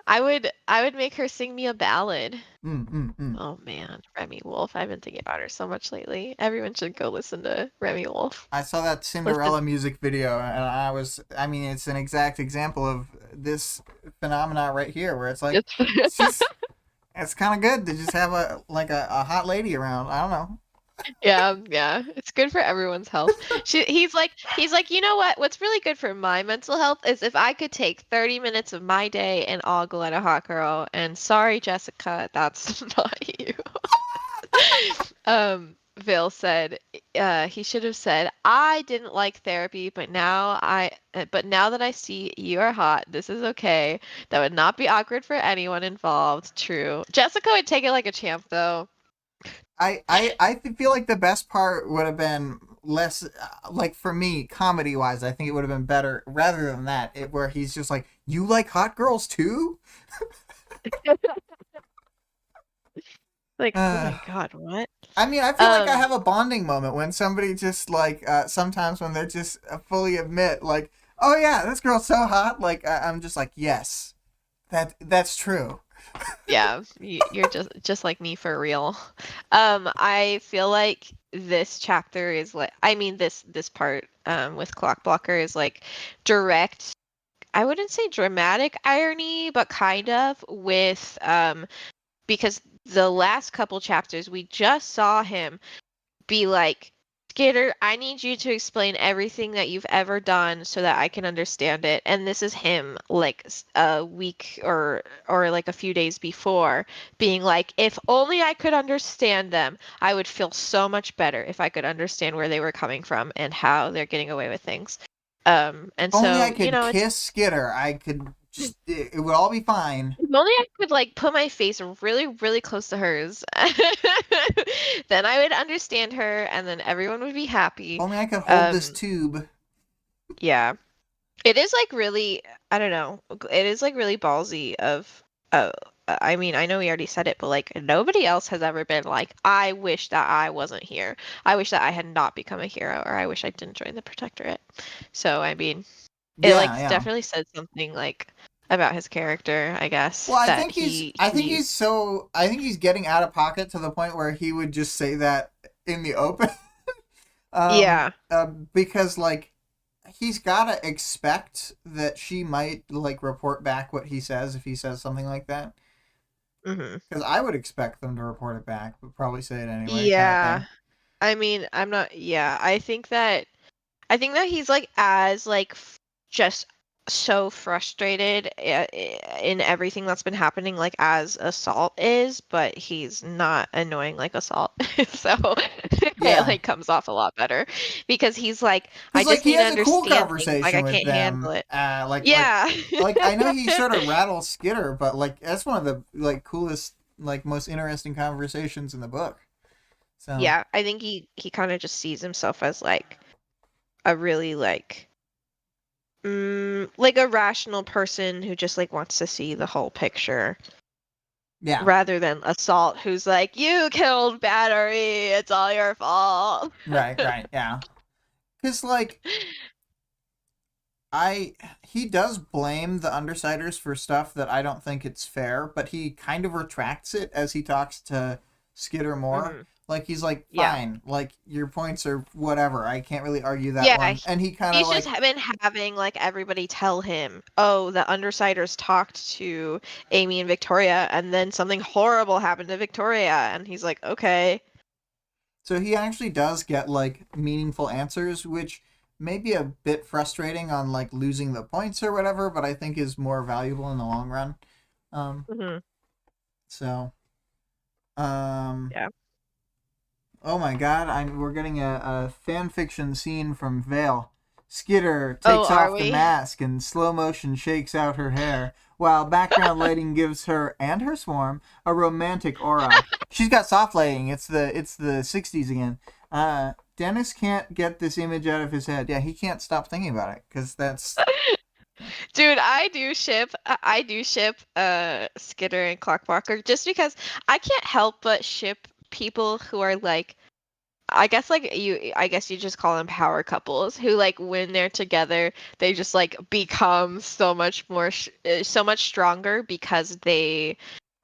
I would make her sing me a ballad. Mm, mm, mm. Oh man, Remy Wolf. I've been thinking about her so much lately. Everyone should go listen to Remy Wolf. I saw that Listen. Cinderella music video, and I mean, it's an exact example of this phenomena right here, where it's like, it's just, it's kind of good to just have a hot lady around. I don't know. Yeah, yeah. It's good for everyone's health. He's like, you know what? What's really good for my mental health is if I could take 30 minutes of my day and all go at a hot girl. And sorry, Jessica, that's not you. Vale said, he should have said, I didn't like therapy, but now that I see you are hot, this is okay. That would not be awkward for anyone involved. True. Jessica would take it like a champ, though. I feel like the best part would have been less, like for me, comedy wise. I think it would have been better rather than that, where he's just like, "You like hot girls too?" Like, oh Uh, my God, what? I mean, I feel like I Um, have a bonding moment when somebody just like sometimes when they're just fully admit like, "Oh yeah, this girl's so hot." Like I'm just like, "Yes, that's true." yeah, you're just like me for real. I feel like this chapter is like, I mean, this part with Clock Blocker is like direct. I wouldn't say dramatic irony, but kind of with because the last couple chapters we just saw him be like, Skitter, I need you to explain everything that you've ever done so that I can understand it. And this is him like a week or like a few days before being like, if only I could understand them, I would feel so much better if I could understand where they were coming from and how they're getting away with things. And Only I so, could it's kiss Skitter. I could just it would all be fine. if only I could like put my face really, really close to hers. Then I would understand her and then everyone would be happy. Only I could hold this Um, tube. yeah. It is like really, I don't know. It is like really ballsy of I mean, I know we already said it, but like nobody else has ever been like, I wish that I wasn't here. I wish that I had not become a hero, or I wish I didn't join the Protectorate. So, I mean, it Yeah, like yeah. definitely said something like about his character, I Well, guess, that he I think he's getting out of pocket to the point where he would just say that in the open. yeah. Because like he's got to expect that she might like report back what he says if he says something like that. Hmm. Because I would expect them to report it back, but probably say it anyway, kind of Yeah. thing. I mean, I'm not, yeah, I think that he's like as like just so frustrated in everything that's been happening like as Assault is, but he's not annoying like Assault. So it Yeah, like comes off a lot better because he's like, I because like just he need to has a cool understand things. Like conversation I with can't handle them. it. Like Yeah. I know he sort of rattles Skitter, but like that's one of the like coolest, like most interesting conversations in the book. So Yeah, I think he kind of just sees himself as like a really like a rational person who just like wants to see the whole picture yeah, rather than Assault who's like, you killed Battery, it's all your fault. right, yeah. Because like I he does blame the Undersiders for stuff that I don't think it's fair, but he kind of retracts it as he talks to Skitter more. Hmm. Like he's like, Yeah. fine, like your points are whatever. I can't really argue that Yeah, one. And he kind of he's just like, been having like everybody tell him, oh, the Undersiders talked to Amy and Victoria, and then something horrible happened to Victoria, and he's like, okay. so he actually does get like meaningful answers, which may be a bit frustrating on like losing the points or whatever, but I think is more valuable in the long run. Um, Hmm. so um, Yeah. oh my god, we're getting a fan fiction scene from Vale. Skitter Oh, takes are off the we? mask and slow motion shakes out her hair, while background lighting gives her and her swarm a romantic aura. She's got soft lighting. It's the 60s again. Dennis can't get this image out of his head. Yeah, he can't stop thinking about it because that's Dude, I do ship Skitter and Clockwalker just because I can't help but ship people who are like I guess I guess you just call them power couples who like when they're together, they just like become so much more so much stronger because they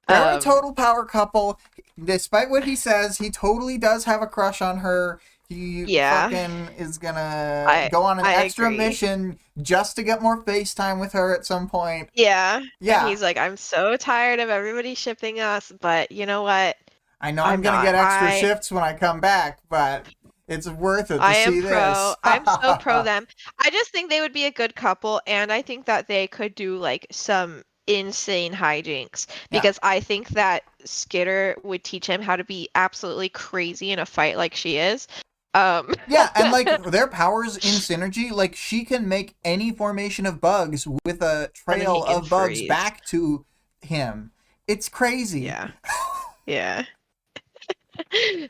They're a um total power couple. Despite what he says, he totally does have a crush on her. He yeah, fucking is gonna I go on an I extra agree. mission just to get more FaceTime with her at some point. Yeah, and Yeah, he's like, I'm so tired of everybody shipping us, but you know what? I know I'm I'm gonna not. get extra shifts when I come back, but it's worth it to I am see pro. this. I'm so pro them. I just think they would be a good couple, and I think that they could do like some insane hijinks Yeah. because I think that Skitter would teach him how to be absolutely crazy in a fight like she is. Um, Yeah, and like their powers in synergy, like she can make any formation of bugs with a and then he trail can of bugs freeze. back to him. It's crazy. Yeah. Yeah.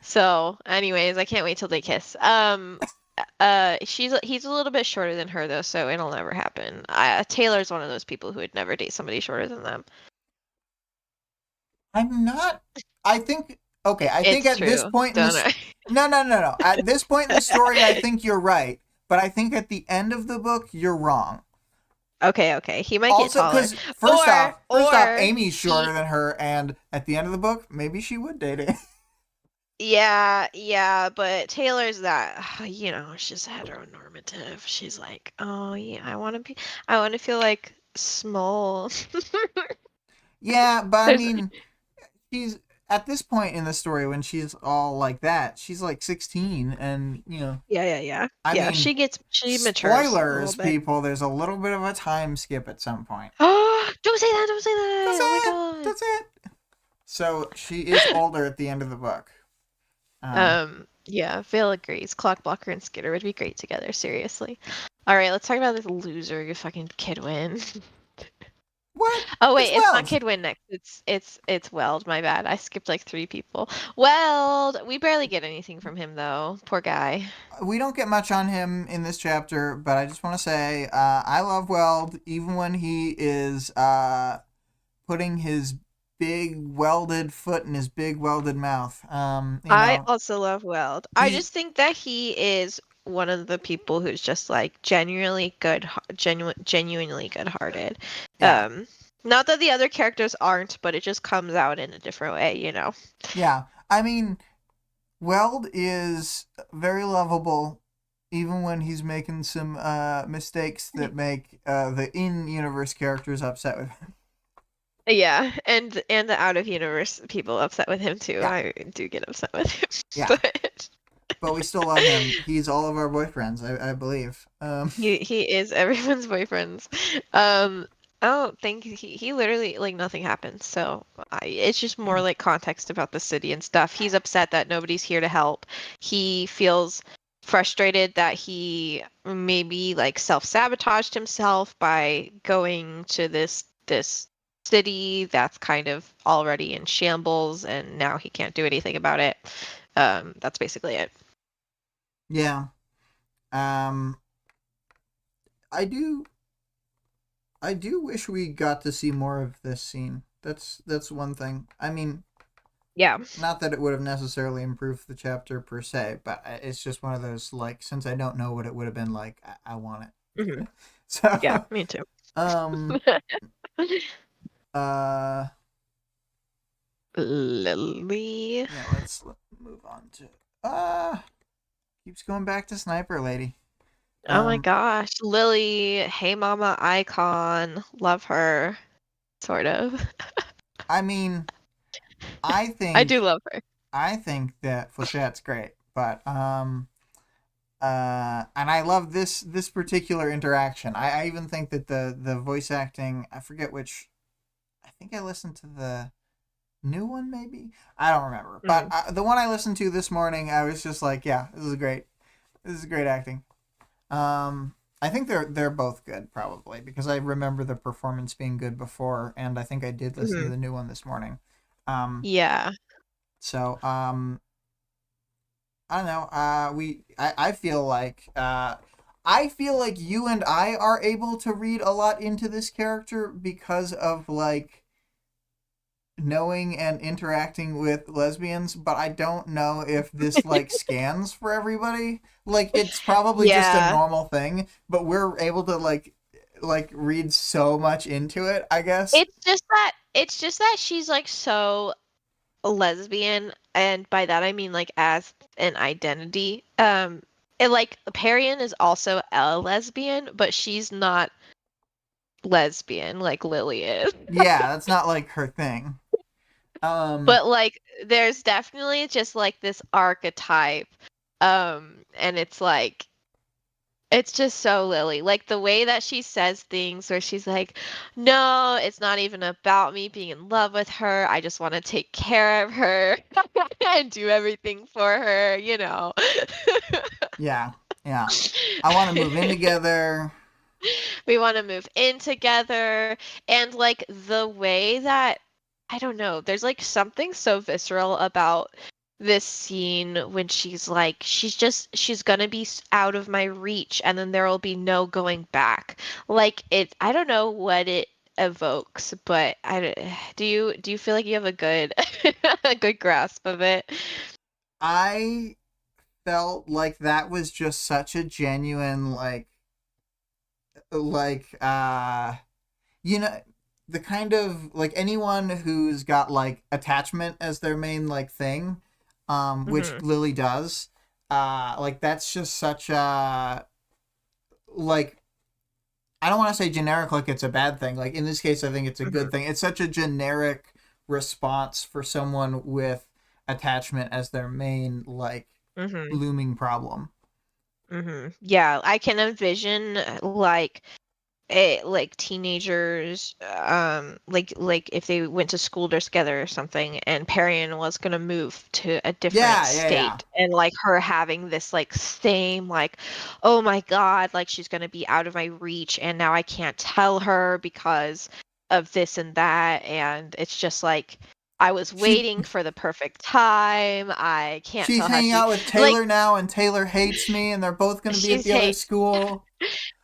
So, anyways, I can't wait till they kiss. He's a little bit shorter than her though, so it'll never happen. Taylor's one of those people who would never date somebody shorter than them. I'm not. I think. Okay, I think It's at this true, point in don't this. I? No, no, no, no. At this point in the story, I think you're right. But I think at the end of the book, you're wrong. Okay, okay. He might get Also, taller. because Or first off, or Amy's he shorter than her, and at the end of the book, maybe she would date him. yeah, yeah, but Taylor's that, she's just heteronormative. She's like, "Oh, yeah, I want to feel like small." Yeah, but I There's mean, she's at this point in the story when she's all like that, she's like 16, and Yeah, yeah, yeah. I Yeah, mean, she matures a little spoilers, bit. people. There's a little bit of a time skip at some point. Oh, don't say that, don't say That's that. Oh my it. God. That's it. So she is older at the end of the book. Um, Yeah, Vale agrees. Clock Blocker and Skitter would be great together, seriously. All right, let's talk about this loser, you fucking Kidwin. what? Oh It's wait, it's not Weld. Kidwin next. It's Weld. My bad. I skipped like three people. Weld. We barely get anything from him though. Poor guy. We don't get much on him in this chapter, but I just want to say I love Weld, even when he is putting his big welded foot in his big welded mouth. I also love Weld. I He's just think that he is one of the people who's just like genuinely good, genuinely good-hearted. yeah, Um, Not that the other characters aren't, but it just comes out in a different way, you know. yeah. I mean, Weld is very lovable, even when he's making some mistakes that make the in-universe characters upset with him. Yeah, and the out of universe people upset with him too. Yeah, I do get upset with him, yeah. but But we still love him. He's all of our boyfriends, I believe. he is everyone's boyfriends. I don't think he literally like nothing happens. So it's just more Yeah. like context about the city and stuff. He's upset that nobody's here to help. He feels frustrated that he maybe like self-sabotaged himself by going to this city that's kind of already in shambles and now he can't do anything about it. That's basically it. Yeah. Um, I do. I do wish we got to see more of this scene. That's one thing. I mean, Yeah. not that it would have necessarily improved the chapter per se, but it's just one of those like since I don't know what it would have been like, I want Hmm. it. Yeah, So, me too. um, uh, Lily. yeah. Let's move on to keeps going back to Sniper Lady. Oh my Um, gosh. Lily, hey mama icon. Love her. Sort of. I mean, I I do think love her. I think that Flechette's great, but and I love this particular interaction. I even think that the voice acting, I forget which, I think I listened to the new one maybe, I don't remember, but Mm. the one I listened to this morning, I was just like, yeah, this is great. This is great acting. I think they're both good probably because I remember the performance being good before, and I think I did listen to Hmm. the new one this morning. Um, Yeah. so I don't know. I I feel like you and I are able to read a lot into this character because of like knowing and interacting with lesbians, but I don't know if this like scans for everybody. Like it's probably just a Yeah. normal thing, but we're able to like read so much into it, I guess. It's just that she's like so lesbian, and by that I mean like as an identity. And like Parian is also a lesbian, but she's not lesbian like Lily is. Yeah, that's not like her thing. But like there's definitely just like this archetype. And it's like it's just so Lily. Like the way that she says things where she's like, "No, it's not even about me being in love with her. I just want to take care of her and do everything for her, you know." Yeah. Yeah. I want to move in together. We want to move in together. And like the way that, I don't know, there's like something so visceral about this scene when she's like, she's gonna be out of my reach and then there will be no going back. Like I don't know what it evokes, but do you feel like you have a good a good grasp of it? I felt like that was just such a genuine like you know, the kind of like anyone who's got like attachment as their main like thing, which Hmm. Lily does, like that's just such a like, I don't want to say generic like it's a bad thing. Like in this case, I think it's a Hmm. good thing. It's such a generic response for someone with attachment as their main like Hmm. looming problem. Yeah, I can envision like like teenagers like if they went to school together or something and Perian was gonna move to a different Yeah, yeah, yeah. state and like her having this like same like, oh my God, like she's gonna be out of my reach and now I can't tell her because of this and that, and it's just like I was She waiting for the perfect time. I can't she's tell how hanging she out with like Taylor now, and Taylor hates me, and they're both going to be at she's the other hey school.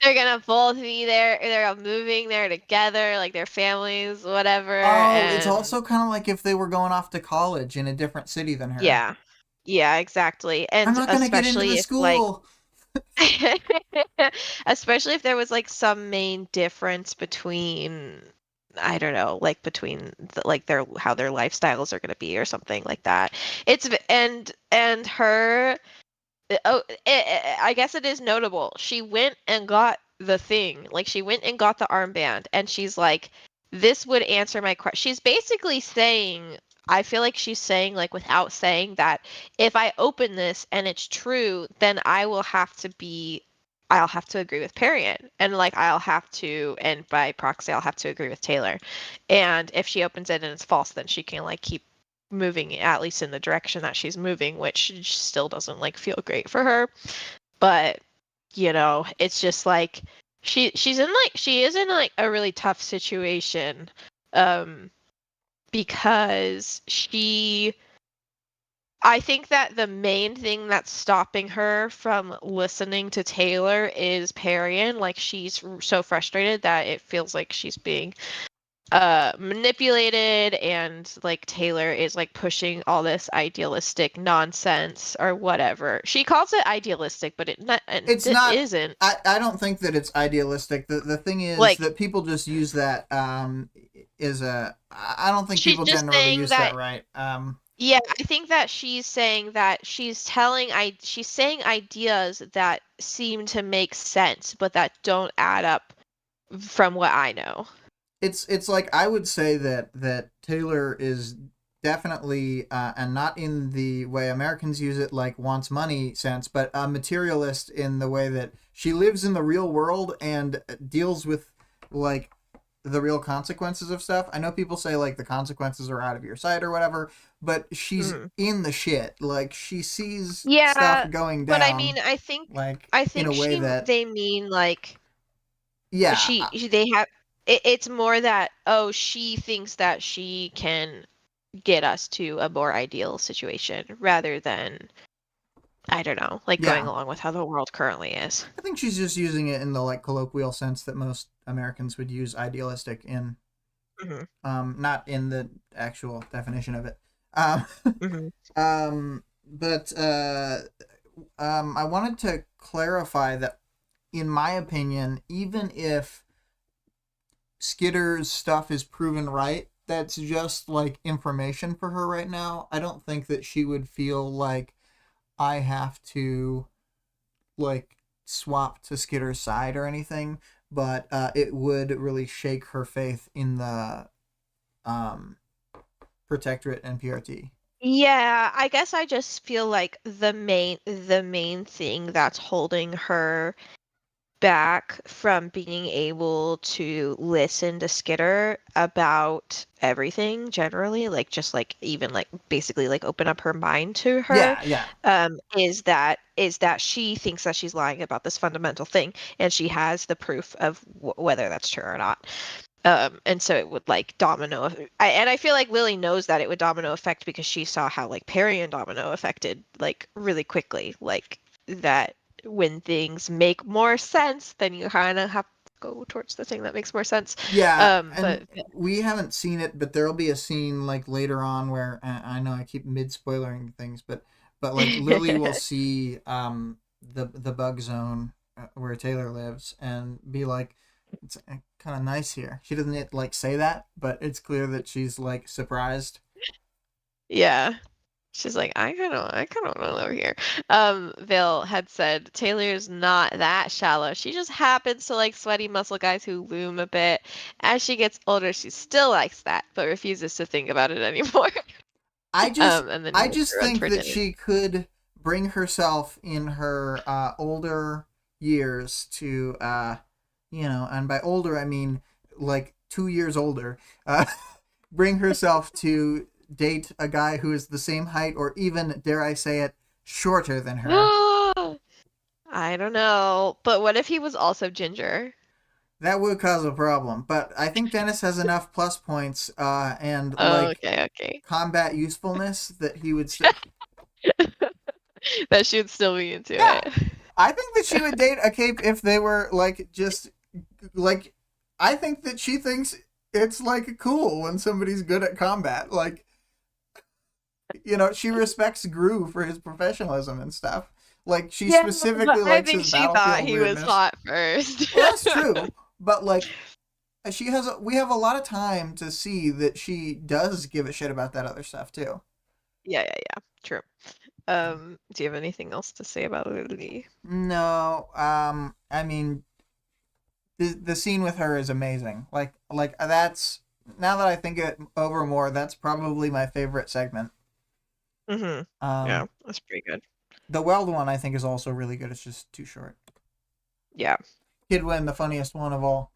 they're gonna both be there. They're moving there together, like their families, whatever. Oh, it's And also kind of like if they were going off to college in a different city than her. yeah, yeah, exactly. I'm And not going to get into the especially if like, school. especially if there was like some main difference between, I don't know, like between like their how their lifestyles are gonna be or something like that. And her. Oh, I guess it is notable. She went and got the thing. Like she went and got the armband, and she's like, "This would answer my question." She's basically saying, I feel like she's saying, like, without saying that, if I open this and it's true, then I'll have to agree with Period, and like and by proxy, I'll have to agree with Taylor. And if she opens it and it's false, then she can like keep moving at least in the direction that she's moving, which still doesn't like feel great for her. But it's just like she is in like a really tough situation, um because I think that the main thing that's stopping her from listening to Taylor is Parian. Like she's so frustrated that it feels like she's being manipulated, and like Taylor is like pushing all this idealistic nonsense or whatever. She calls it idealistic, but It's it not. isn't. I don't think that it's idealistic. The thing is Like that people just use that is a. I don't think she's people just generally saying use that that. right. Yeah, I think that she's saying that she's saying ideas that seem to make sense, but that don't add up from what I know. It's like I would say that Taylor is definitely and not in the way Americans use it like wants money sense, but a materialist in the way that she lives in the real world and deals with like the real consequences of stuff. I know people say like the consequences are out of your sight or whatever, but she's Mhm. in the shit. Like she sees stuff Yeah, going but I mean, down I like in a think way she that they mean like yeah, they have it's more that, oh, she thinks that she can get us to a more ideal situation rather than, I don't know, like going yeah. along with how the world currently is. I think she's just using it in the like colloquial sense that most Americans would use idealistic in. Hmm. Not in the actual definition of it. Um, Hmm. but I wanted to clarify that, in my opinion, even if Skitter's stuff is proven right, that's just like information for her right now. I don't think that she would feel like I have to like swap to Skitter's side or anything, but it would really shake her faith in the um, Protectorate and PRT. Yeah, I guess I just feel like the main thing that's holding her back from being able to listen to Skitter about everything generally, like just like even like basically like open up her mind to her, Yeah, yeah, is that she thinks that she's lying about this fundamental thing, and she has the proof of whether that's true or not. And so it would like and I feel like Lily knows that it would domino effect because she saw how like Perry and Domino affected like really quickly, like that when things make more sense, then you kind of have to go towards the thing that makes more sense. yeah. And But we haven't seen it, but there'll be a scene like later on where I know I keep mid spoiling things, but like Lily will see the bug zone where Taylor lives and be like, it's kind of nice here. She doesn't like say that, but it's clear that she's like surprised. yeah. She's like, I kind of want to live here. Vale had said Taylor's not that shallow. She just happens to like sweaty muscle guys who loom a bit. As she gets older, she still likes that, but refuses to think about it anymore. I just And then I makes just her run think for that dinner. she could bring herself in her older years to and by older I mean like 2 years older, bring herself to date a guy who is the same height or even, dare I say it, shorter than her. I don't know, but what if he was also ginger? That would cause a problem, but I think Dennis has enough plus points and Oh, like okay, okay. combat usefulness that he would That should still be into yeah. it. I think that she would date a cape if they were like just like I think that she thinks it's like cool when somebody's good at combat. Like, she respects Gru for his professionalism and stuff. Like she Yeah, but specifically I likes think his she thought battlefield he was weirdness. hot first. Well, that's true, but like we have a lot of time to see that she does give a shit about that other stuff too. Yeah, yeah, yeah. True. Do you have anything else to say about Lily? No, I mean the scene with her is amazing. Like that's, now that I think it over more, that's probably my favorite segment. Mm-hmm. Yeah, Um, that's pretty good. the Weld one I think is also really good. It's just too short. Yeah. Kidwin, the funniest one of all.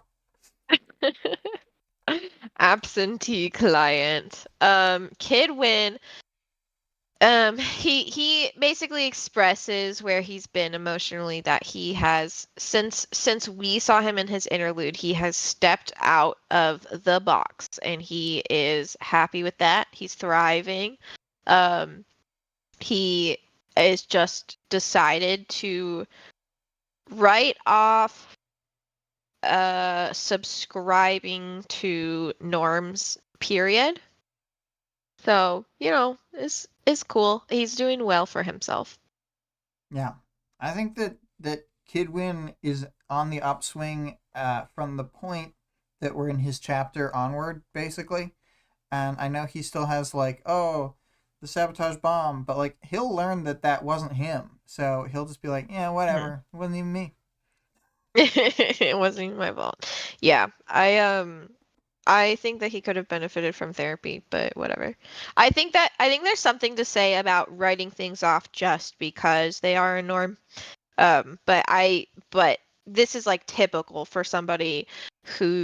Absentee client. Kidwin. He basically expresses where he's been emotionally, that he has since we saw him in his interlude, he has stepped out of the box and he is happy with that. He's thriving. Um, he is just decided to write off subscribing to norms, period. So, is cool. He's doing well for himself. Yeah, I think that Kidwin is on the upswing from the point that we're in his chapter onward, basically. And I know he still has like, oh, the sabotage bomb, but like he'll learn that that wasn't him, so he'll just be like, yeah, Mhm. whatever, it wasn't even me. It wasn't even my fault. Yeah, I think that he could have benefited from therapy, but whatever. I think there's something to say about writing things off just because they are a norm. But this is like typical for somebody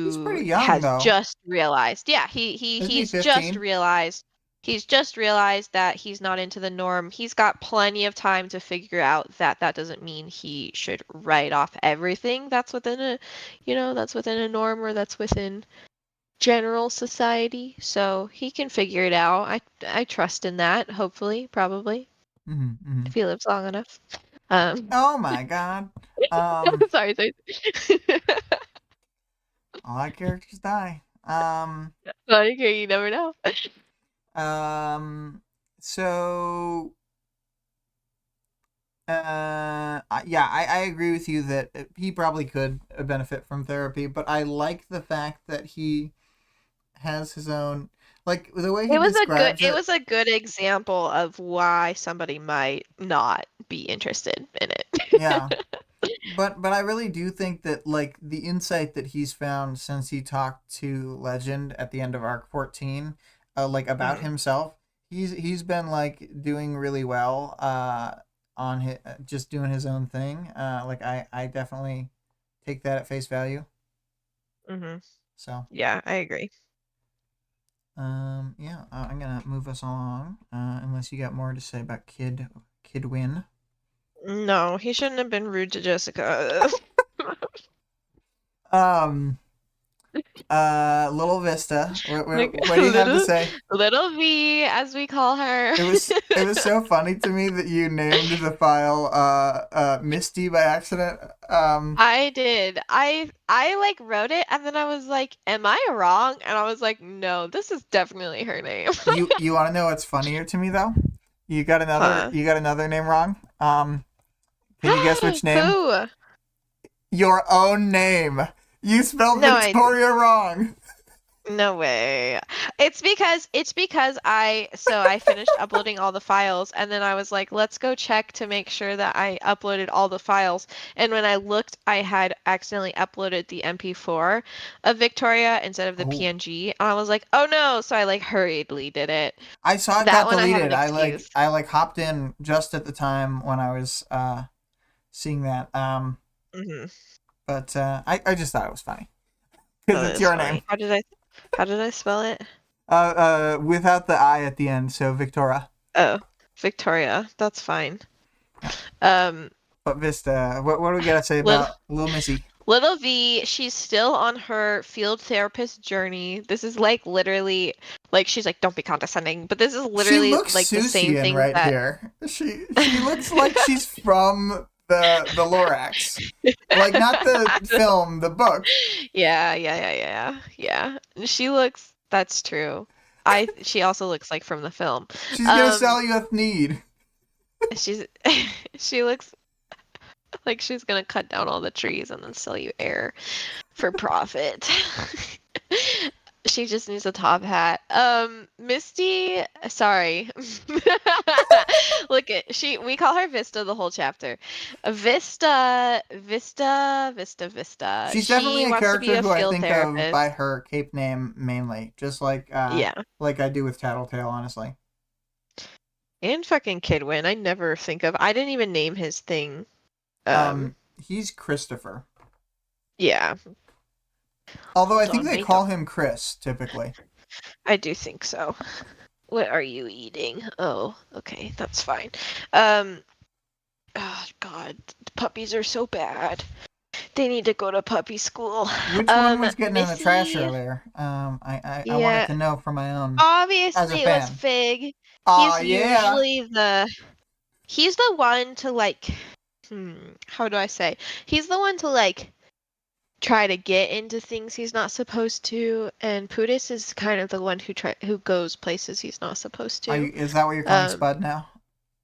He's who pretty young has though. just realized. Yeah, he Isn't he he's just 15? realized he's just realized that he's not into the norm. He's got plenty of time to figure out that that doesn't mean he should write off everything that's within a norm, or that's within general society. So he can figure it out. I trust in that, hopefully, probably, Mm-hmm. if he lives long enough. Um Oh my god. Um, sorry, sorry. all our characters die. Um, Like, you never know. so yeah, I agree with you that he probably could benefit from therapy, but I like the fact that he has his own, like the way he describes It it. was a good example of why somebody might not be interested in Yeah, it. but I really do think that like the insight that he's found since he talked to Legend at the end of arc 14, like about Mhm. himself, he's been like doing really well on his, just doing his own thing. Like I definitely take that at face value. Mhm. So Yeah, I agree. yeah, I'm gonna move us along. Unless you got more to say about Kid Win. No, he shouldn't have been rude to Jessica. Um, Little Vista. Like What do you have to say? little V, as we call her. It was so funny to me that you named the file Misty by accident. I did. I like wrote it and then I was like, am I wrong? And I was like, no, this is definitely her name. You want to know what's funnier to me though? Huh. You got another name wrong. Can you guess which name? Who? Your own name. You spelled No, I Victoria wrong. No way. It's because I finished uploading all the files and then I was like, let's go check to make sure that I uploaded all the files. And when I looked, I had accidentally uploaded the MP4 of Victoria instead of the Oh, PNG. And I was like, oh no. So I like hurriedly did it. I saw it That got one I have deleted. an excuse. I like hopped in just at the time when I was seeing that. Hmm. But I just thought it was funny No, because it's it's your name. funny. How did I spell it? Without the I at the end, so Victoria. Oh, Victoria. That's fine. Yeah. Um, But Vista, what do we gotta say little about Little Missy? Little V, she's still on her field therapist journey. This is like literally, like she's like, don't be condescending, but this is She literally looks like the same Susian thing right that. here. She looks like she's from the Lorax, like not the film, the book. Yeah. She looks. That's true. She also looks like from the film. She's gonna Um, sell you a Thneed. she's she looks like she's gonna cut down all the trees and then sell you air for profit. She just needs a top hat. Misty, sorry. Look at we call her Vista the whole chapter. Vista. She's definitely She a wants to be character a who I field think of by therapist. her cape name mainly, just Yeah. like I do with Tattletale, honestly. And fucking Kidwin. I never think of I didn't even name his thing. Um, He's Christopher. yeah. Although I Hold think on, they wait, don't. call him Chris typically. I do think so. What are you eating? Oh, okay, that's fine. Um, oh God, puppies are so bad. They need to go to puppy school. Which one was getting in the trash Missy, earlier? I wanted yeah, to know for my own as a obviously it was fan. Fig. Aw, He's yeah. usually he's the one to like, how do I say? He's the one to like try to get into things he's not supposed to, and Pudis is kind of the one who goes places he's not supposed to. Is that what you're calling Um, Spud now?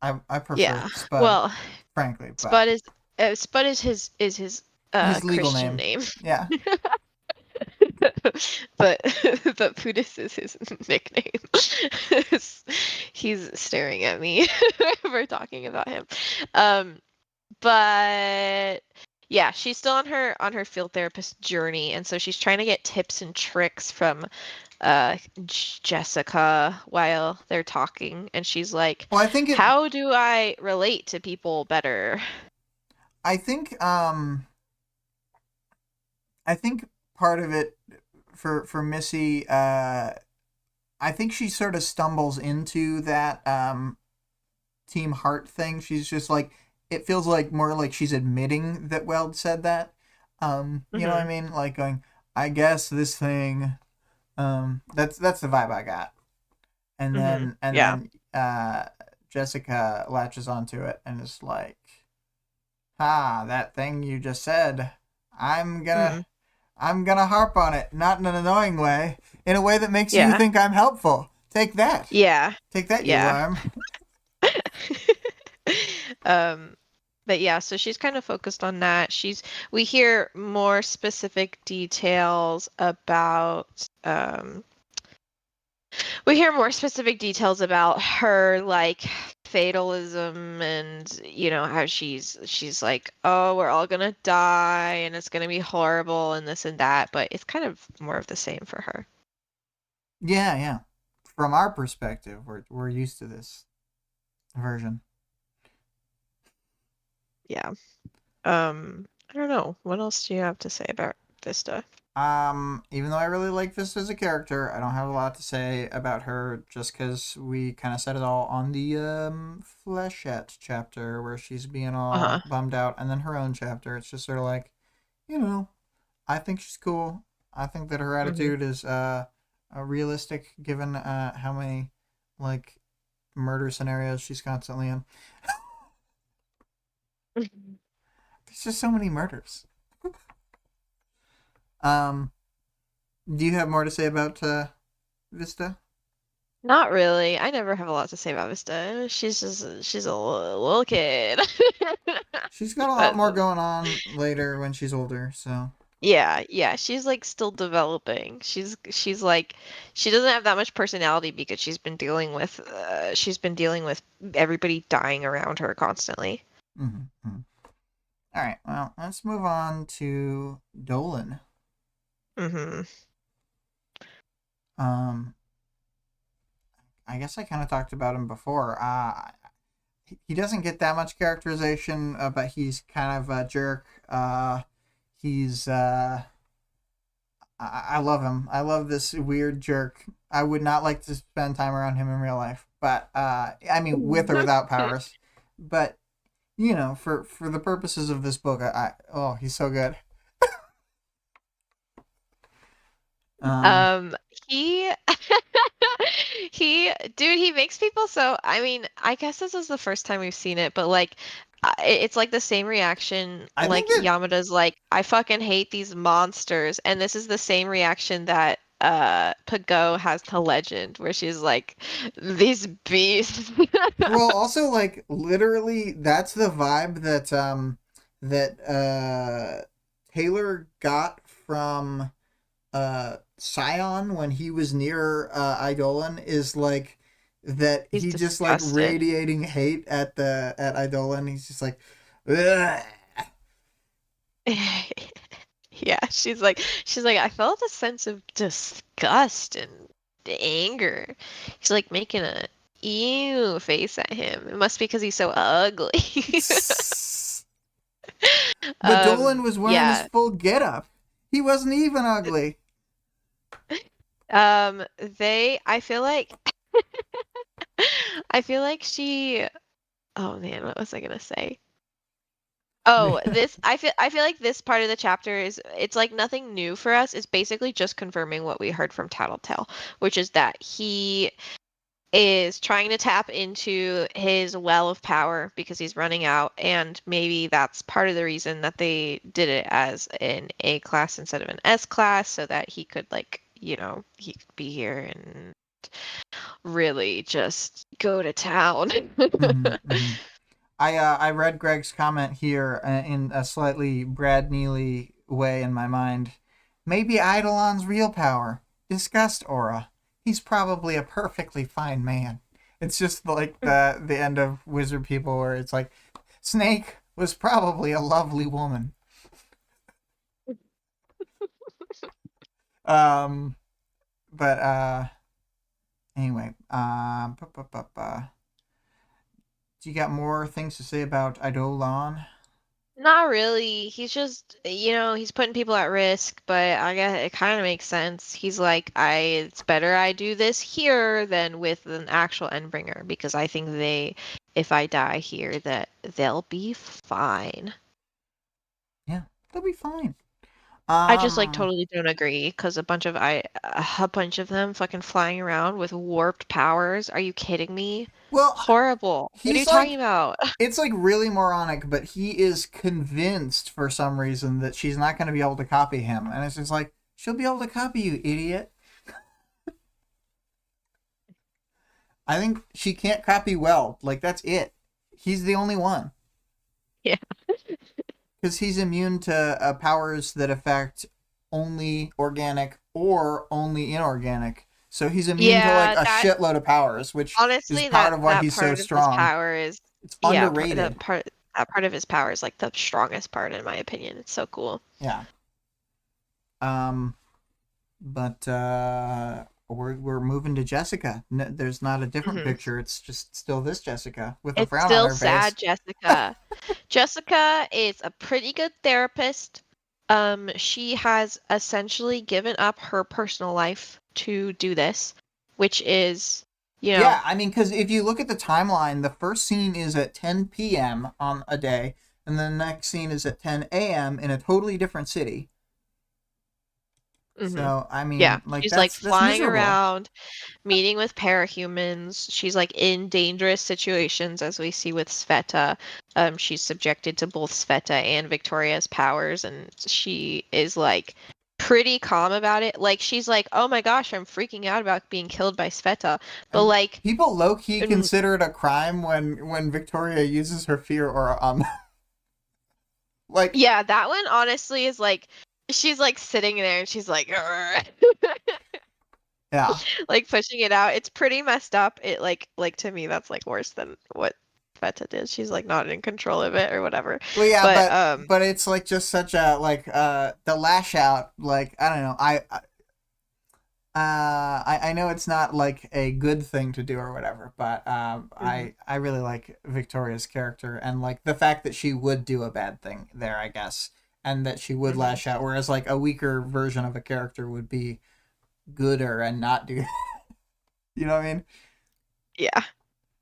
I prefer yeah. Spud, Well, frankly, but Spud is his his legal Christian name. name. Yeah. But but Pudis is his nickname. He's staring at me for talking about him. Um, but yeah, she's still on her field therapist journey, and so she's trying to get tips and tricks from Jessica while they're talking, and she's like, Well, "How do I relate to people better?" I think I think part of it for Missy, I think she sort of stumbles into that Team Heart thing. She's just like, it feels like more like she's admitting that Weld said that. You know what I Hmm. mean? Like going, I guess this thing. That's the vibe I got. And Yeah. then Jessica latches onto it and is like, ah, that thing you just said. I'm gonna Hmm. I'm gonna harp on it, not in an annoying way, in a way that makes you Yeah. think I'm helpful. Take that. Yeah. Take that, you Yeah. worm. Um, but yeah, so she's kind of focused on that. We hear more specific details about her like fatalism and how she's like, oh, we're all gonna die and it's gonna be horrible and this and that, but it's kind of more of the same for her. Yeah, yeah. From our perspective, we're used to this version. Yeah. I don't know. What else do you have to say about Vista? Even though I really like Vista as a character, I don't have a lot to say about her just because we kind of said it all on the Flechette chapter where she's being Uh-huh. all bummed out, and then her own chapter. It's just sort of like, you know, I think she's cool. I think that her Hmm. attitude is realistic given how many like murder scenarios she's constantly in. There's just so many murders. Um, do you have more to say about Vista? Not really. I never have a lot to say about Vista. She's a little kid. She's got a lot But more going on later when she's older, so. yeah, yeah, she's like still developing. She's like she doesn't have that much personality because she's been dealing with everybody dying around her constantly. Mm-hmm. All right, well, let's move on to Dolan. Hmm. Um, I guess I kind of talked about him before. He doesn't get that much characterization, but he's kind of a jerk. He's I love him. I love this weird jerk. I would not like to spend time around him in real life, but I mean, with or without powers. But for the purposes of this book, oh, he's so good. Um, Um, he he makes people so, I mean, I guess this is the first time we've seen it, but like it's like the same reaction I like think that Yamada's like, I fucking hate these monsters, and this is the same reaction that Pago has to Legend, where she's like, these beasts. well, also like literally, that's the vibe that Taylor got from Scion when he was near Eidolon is like that He's he just like disgusted. radiating hate at Eidolon. He's just like, ugh. Yeah, she's like, I felt a sense of disgust and anger. She's like making a ew face at him. It must be because he's so ugly. But Dolan was wearing his Yeah. full getup. He wasn't even ugly. I feel like I feel like she, oh man, what was I gonna say? Oh, I feel like this part of the chapter it's like nothing new for us. It's basically just confirming what we heard from Tattletale, which is that he is trying to tap into his well of power because he's running out, and maybe that's part of the reason that they did it as an A class instead of an S class, so that he could like, he could be here and really just go to town. Mm-hmm, mm-hmm. I read Greg's comment here in a slightly Brad Neely way in my mind. Maybe Eidolon's real power, disgust aura. He's probably a perfectly fine man. It's just like the end of Wizard People where it's like Snake was probably a lovely woman. Um, but anyway, do you got more things to say about Eidolon? Not really. He's just, he's putting people at risk, but I guess it kind of makes sense. He's like, it's better I do this here than with an actual Endbringer because I think if I die here, that they'll be fine. Yeah, they'll be fine. I just like Um, totally don't agree because a bunch of them fucking flying around with warped powers. Are you kidding me? well, Horrible. What are you he's talking like, about? it's like really moronic, but he is convinced for some reason that she's not going to be able to copy him. And it's just like, she'll be able to copy you, idiot. I think she can't copy well. Like, that's it. He's the only one. Yeah. Because he's immune to powers that affect only organic or only inorganic. So he's immune to like Yeah, a that shitload of powers, which is honestly part that of why that he's so part of his strong. power is It's yeah, underrated. that part of his power is like the strongest part in my opinion. It's so cool. Yeah. Um, but we're moving to Jessica. There's not a different Hmm. picture. It's just still this Jessica with a It's frown on still her face. sad, Jessica. Jessica is a pretty good therapist. She has essentially given up her personal life to do this, which is, you know, Yeah, I mean, because if you look at the timeline, the first scene is at 10 p.m. on a day, and the next scene is at 10 a.m. in a totally different city. hmm So, I yeah, mean, like she's like that's flying miserable. around, meeting with parahumans. She's like in dangerous situations, as we see with Sveta. She's subjected to both Sveta and Victoria's powers, and she is like pretty calm about it. Like she's like, "Oh my gosh, I'm freaking out about being killed by Sveta," but And like, people low key n- consider it a crime when Victoria uses her fear aura on them. Like, yeah, that one honestly is like, she's like sitting there and she's like, yeah. like pushing it out. It's pretty messed up. It like to me that's like worse than what Feta did. She's like not in control of it or whatever. Well, yeah, But but it's like just such a like the lash out. Like, I don't know. I know it's not like a good thing to do or whatever, but mhm, I really like Victoria's character and like the fact that she would do a bad thing there, I guess, and that she would mhm. lash out, whereas like a weaker version of a character would be gooder and not do. You know what I mean? Yeah.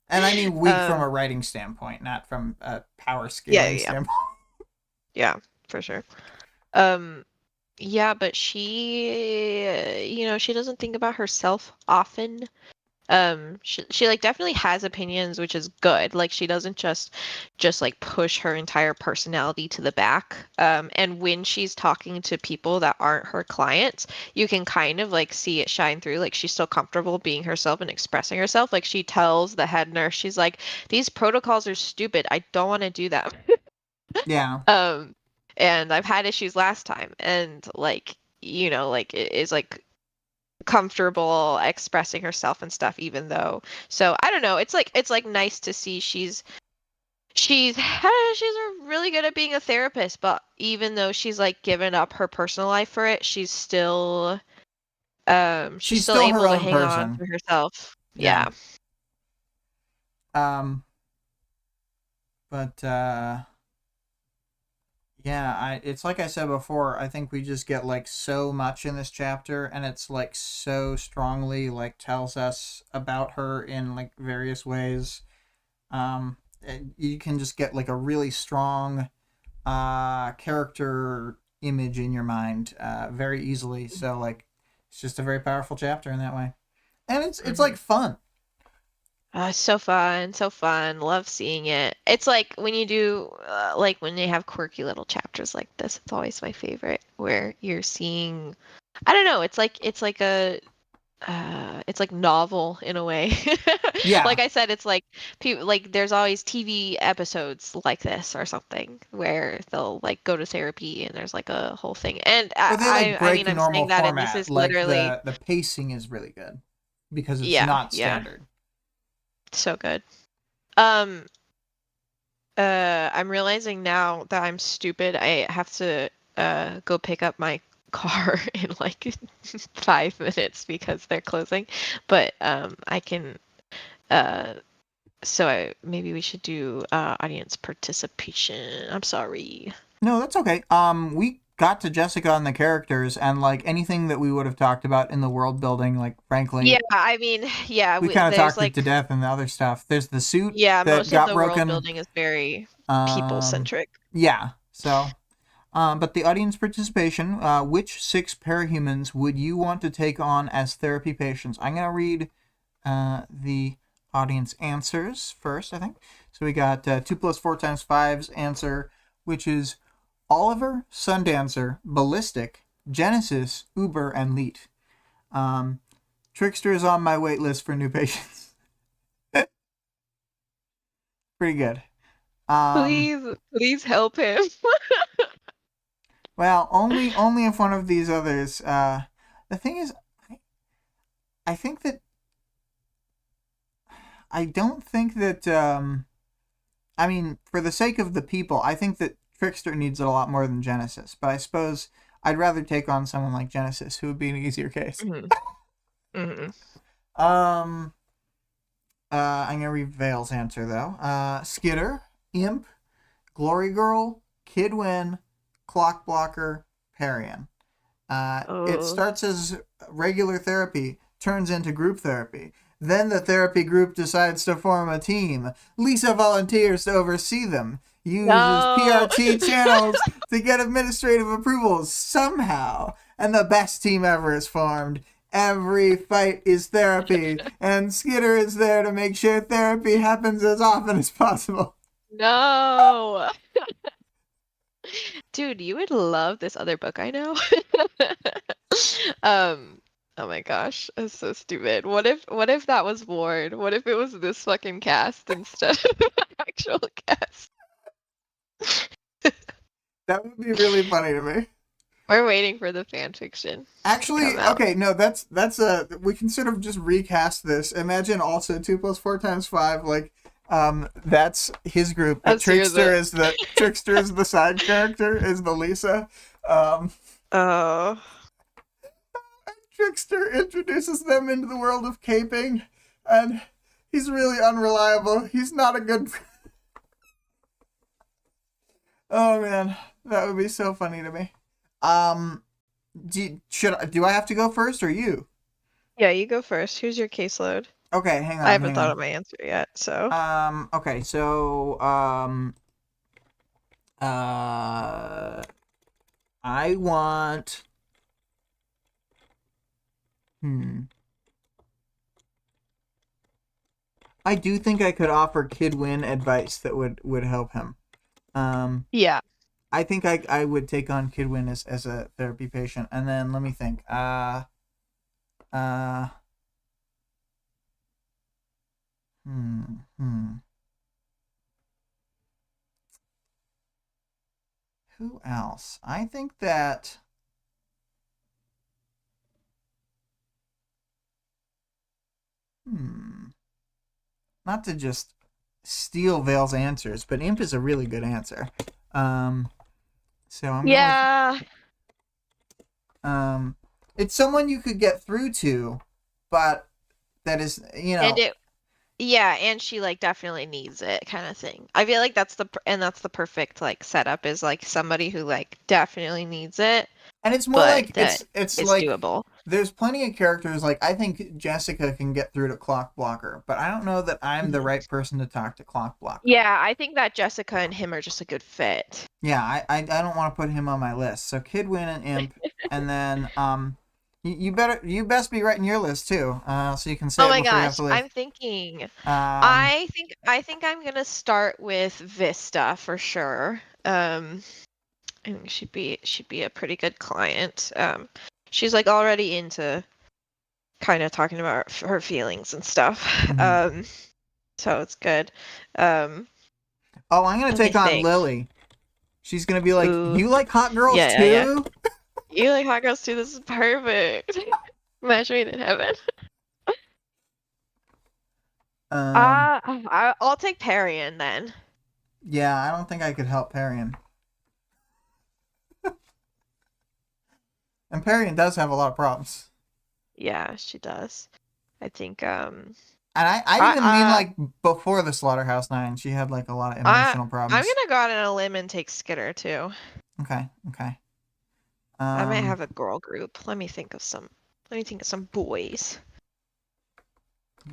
And I mean weak from Um a writing standpoint, not from a power yeah, scaling yeah, yeah, standpoint. yeah, for sure. Um yeah, but she she doesn't think about herself often. She like definitely has opinions, which is good. Like she doesn't just like push her entire personality to the back. And when she's talking to people that aren't her clients, you can kind of like see it shine through. Like she's still comfortable being herself and expressing herself. Like she tells the head nurse, she's like, these protocols are stupid, I don't want to do them. Yeah. um and I've had issues last time, and like like it is like comfortable expressing herself and stuff, even though, so I don't know, it's like nice to see she's she's really good at being a therapist, but even though she's like given up her personal life for it, she's She's still still her able to own hang on person. to herself. Yeah. Yeah. Um but yeah, it's like I said before, I think we just get like so much in this chapter and it's like so strongly like tells us about her in like various ways. You can just get like a really strong character image in your mind very easily. So like it's just a very powerful chapter in that way. And it's Hmm. like fun. So fun, so fun. Love seeing it. It's like when you do, like when they have quirky little chapters like this. It's always my favorite, where you're seeing, I don't know. It's like novel in a way. Yeah. Like I said, it's like people like there's always TV episodes like this or something where they'll like go to therapy and there's like a whole thing. And Well, they like I break mean, I'm normal saying that, and this format. is Like literally, the pacing is really good because it's yeah, not yeah, standard. so good. Um. I'm realizing now that I'm stupid. I have to go pick up my car in like 5 minutes because they're closing. But I can uh maybe we should do audience participation. I'm sorry. No, that's okay. We got to Jessica and the characters, and like anything that we would have talked about in the world building, like Yeah, frankly, I mean, yeah, we kind of there's talked it like, to death in the other stuff. There's the suit yeah, that most of got the world broken. building is very people Um, centric. yeah. So But the audience participation, which 6 parahumans would you want to take on as therapy patients? I'm going to read the audience answers first, I think. So we got 2 plus 4 times 5's answer, which is Oliver, Sundancer, Ballistic, Genesis, Uber, and Leet. Trickster is on my wait list for new patients. Pretty good. Please help him. Well, only if one of these others. The thing is, I think that I don't think that. I mean, for the sake of the people, I think that Trickster needs it a lot more than Genesis. But I suppose I'd rather take on someone like Genesis, who would be an easier case. Mm-hmm. Mm-hmm. I'm gonna read Vale's answer though. Skitter, Imp, Glory Girl, Kidwin, Clock Blocker, Parian. It starts as regular therapy, turns into group therapy. Then the therapy group decides to form a team. Lisa volunteers to oversee them, uses PRT channels to get administrative approvals somehow, and the best team ever is formed. Every fight is therapy, and Skitter is there to make sure therapy happens as often as possible. No. Dude, you would love this other book I know. Oh my gosh, that's so stupid. What if that was Ward? What if it was this fucking cast instead of the actual cast? That would be really funny to me. We're waiting for the fan fiction. Actually, okay, no, that's we can sort of just recast this. Imagine also 2 plus 4 times 5, like that's his group. But Trickster is the side character, is the Lisa. Oh. Trickster introduces them into the world of caping, and he's really unreliable. He's not a good. Oh man, that would be so funny to me. Do I have to go first or you? Yeah, you go first. Here's your caseload. Okay, hang on. I haven't thought of my answer yet, so. Okay, so I want. I do think I could offer Kidwin advice that would help him. Yeah. I think I would take on Kidwin as a therapy patient, and then let me think. Who else? I think that. Not to just steal Vale's answers, but Imp is a really good answer. So I'm it's someone you could get through to, but that is, and she like definitely needs it, kind of thing. I feel like that's the perfect like setup, is like somebody who like definitely needs it. And it's more like it's like doable. There's plenty of characters, like I think Jessica can get through to Clock Blocker, but I don't know that I'm the right person to talk to Clock Blocker. Yeah, I think that Jessica and him are just a good fit. Yeah, I don't want to put him on my list. So Kidwin and Imp, and then you best be writing your list too, so you can say. Oh my gosh, I'm thinking. I think I'm gonna start with Vista for sure. I think she'd be a pretty good client. She's like already into kind of talking about her feelings and stuff. Mm-hmm. So it's good. I'm gonna take on Lily. She's gonna be like, you like hot girls too? Yeah. You like hot girls too? This is perfect. Match made in heaven. I'll take Parian then. Yeah, I don't think I could help Parian. And Parian does have a lot of problems. Yeah, she does. I think and I even mean like before the Slaughterhouse 9, she had like a lot of emotional problems. I'm gonna go out on a limb and take Skitter too. Okay. I might have a girl group. Let me think of some boys.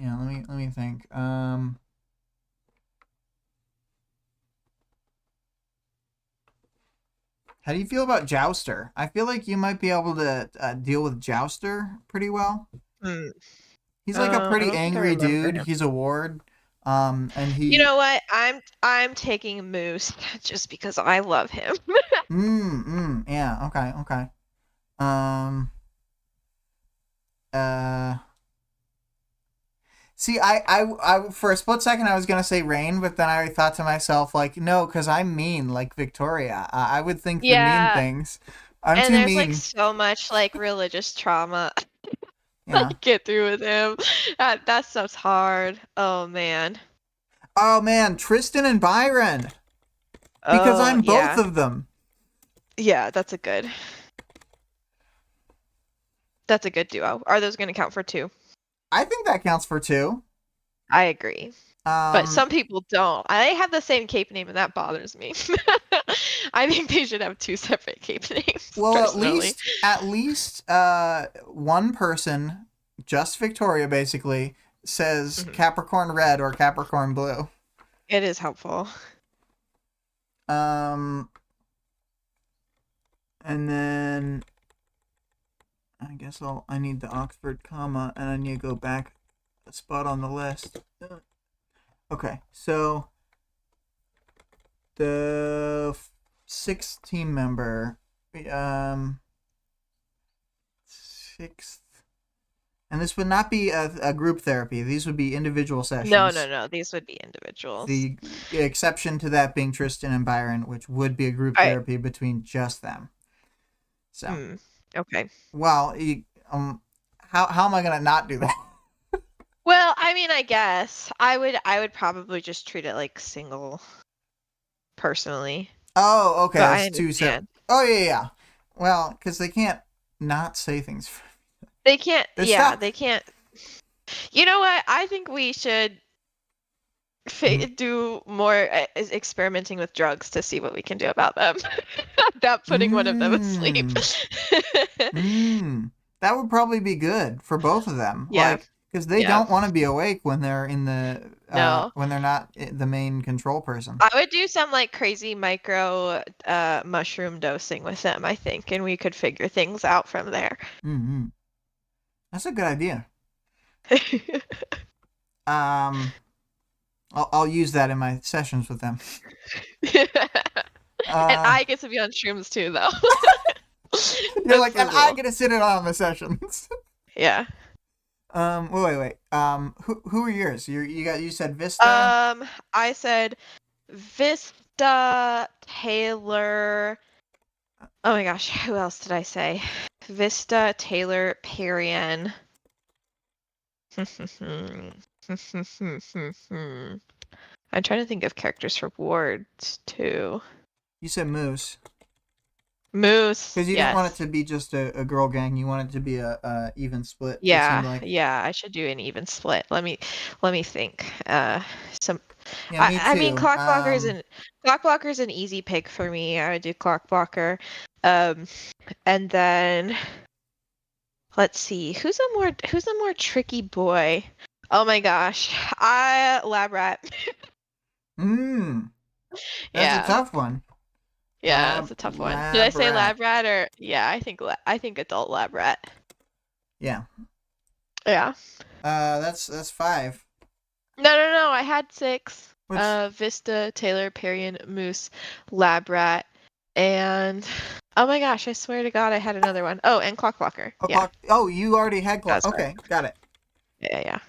Yeah, let me think. How do you feel about Jouster? I feel like you might be able to deal with Jouster pretty well. Hmm. He's like a I pretty don't think I angry remember dude. him. He's a ward. And You he know what? I'm taking Moose just because I love him. yeah, okay. Um uh See, I for a split second I was gonna say Rain, but then I thought to myself like, no, because I'm mean like Victoria. I would think the mean Yeah, things. I'm and too there's like mean. so much like religious trauma I Yeah. get through with him. That stuff's hard. Oh man. Oh man, Tristan and Byron. Because Oh I'm both yeah. of them. Yeah, that's a good duo. Are those gonna count for two? I think that counts for two. I agree. But Um, some people don't. I have the same cape name and that bothers me. I think they should have two separate cape names, well, personally. at least, one person, just Victoria, basically says Mhm. Capricorn Red or Capricorn Blue. It is helpful. Um, and then I guess I need the Oxford comma, and I need to go back a spot on the list. Okay, so the sixth team member, sixth, and this would not be a group therapy. These would be individual No, sessions. no, no. These would be individuals. The exception to that being Tristan and Byron, which would be a group All right. therapy between just them. So, Okay. well, how am I gonna not do that? Well, I mean, I guess I would probably just treat it like single personally. Oh, okay, But I that's two separate. understand. Oh yeah. Well, because they can't not say things. They can't, They're yeah, stuck. they can't. You know what? I think we should do more experimenting with drugs to see what we can do about them without putting one of them asleep. That would probably be good for both of them. Yeah, Like, because they yeah. don't want to be awake when they're in the No. when they're not the main control person. I would do some like crazy micro mushroom dosing with them, I think, and we could figure things out from there. Mm-hmm. That's a good idea. Um, I'll use that in my sessions with them. And I get to be on shrooms too, though. You're That's like, the and I rule. get to sit in on the sessions. Yeah. Wait. Who are yours? You said Vista. I said Vista, Taylor. Oh my gosh, who else did I say? Vista, Taylor, Parian. I'm trying to think of characters for wards too. You said Moose. Moose. Because you didn't want it Yes. to be just a girl gang. You want it to be a even split. It seemed Yeah. like. Yeah. I should do an even split. Let me think. Some. Yeah, me I mean, too. Clockblocker's an easy pick for me. I would do Clockblocker. And then let's see. Who's a more tricky boy? Oh my gosh. Lab Rat. That's a Yeah. tough one. Yeah, that's a tough one. Did I say lab rat or yeah, I think adult lab rat. Yeah. Yeah. That's 5. No, I had 6. Which Vista, Taylor, Parian, Moose, lab rat, and oh my gosh, I swear to God I had another one. Oh, and Clockblocker. Yeah. Oh, you already had clock. That's right. Okay, got it. Yeah.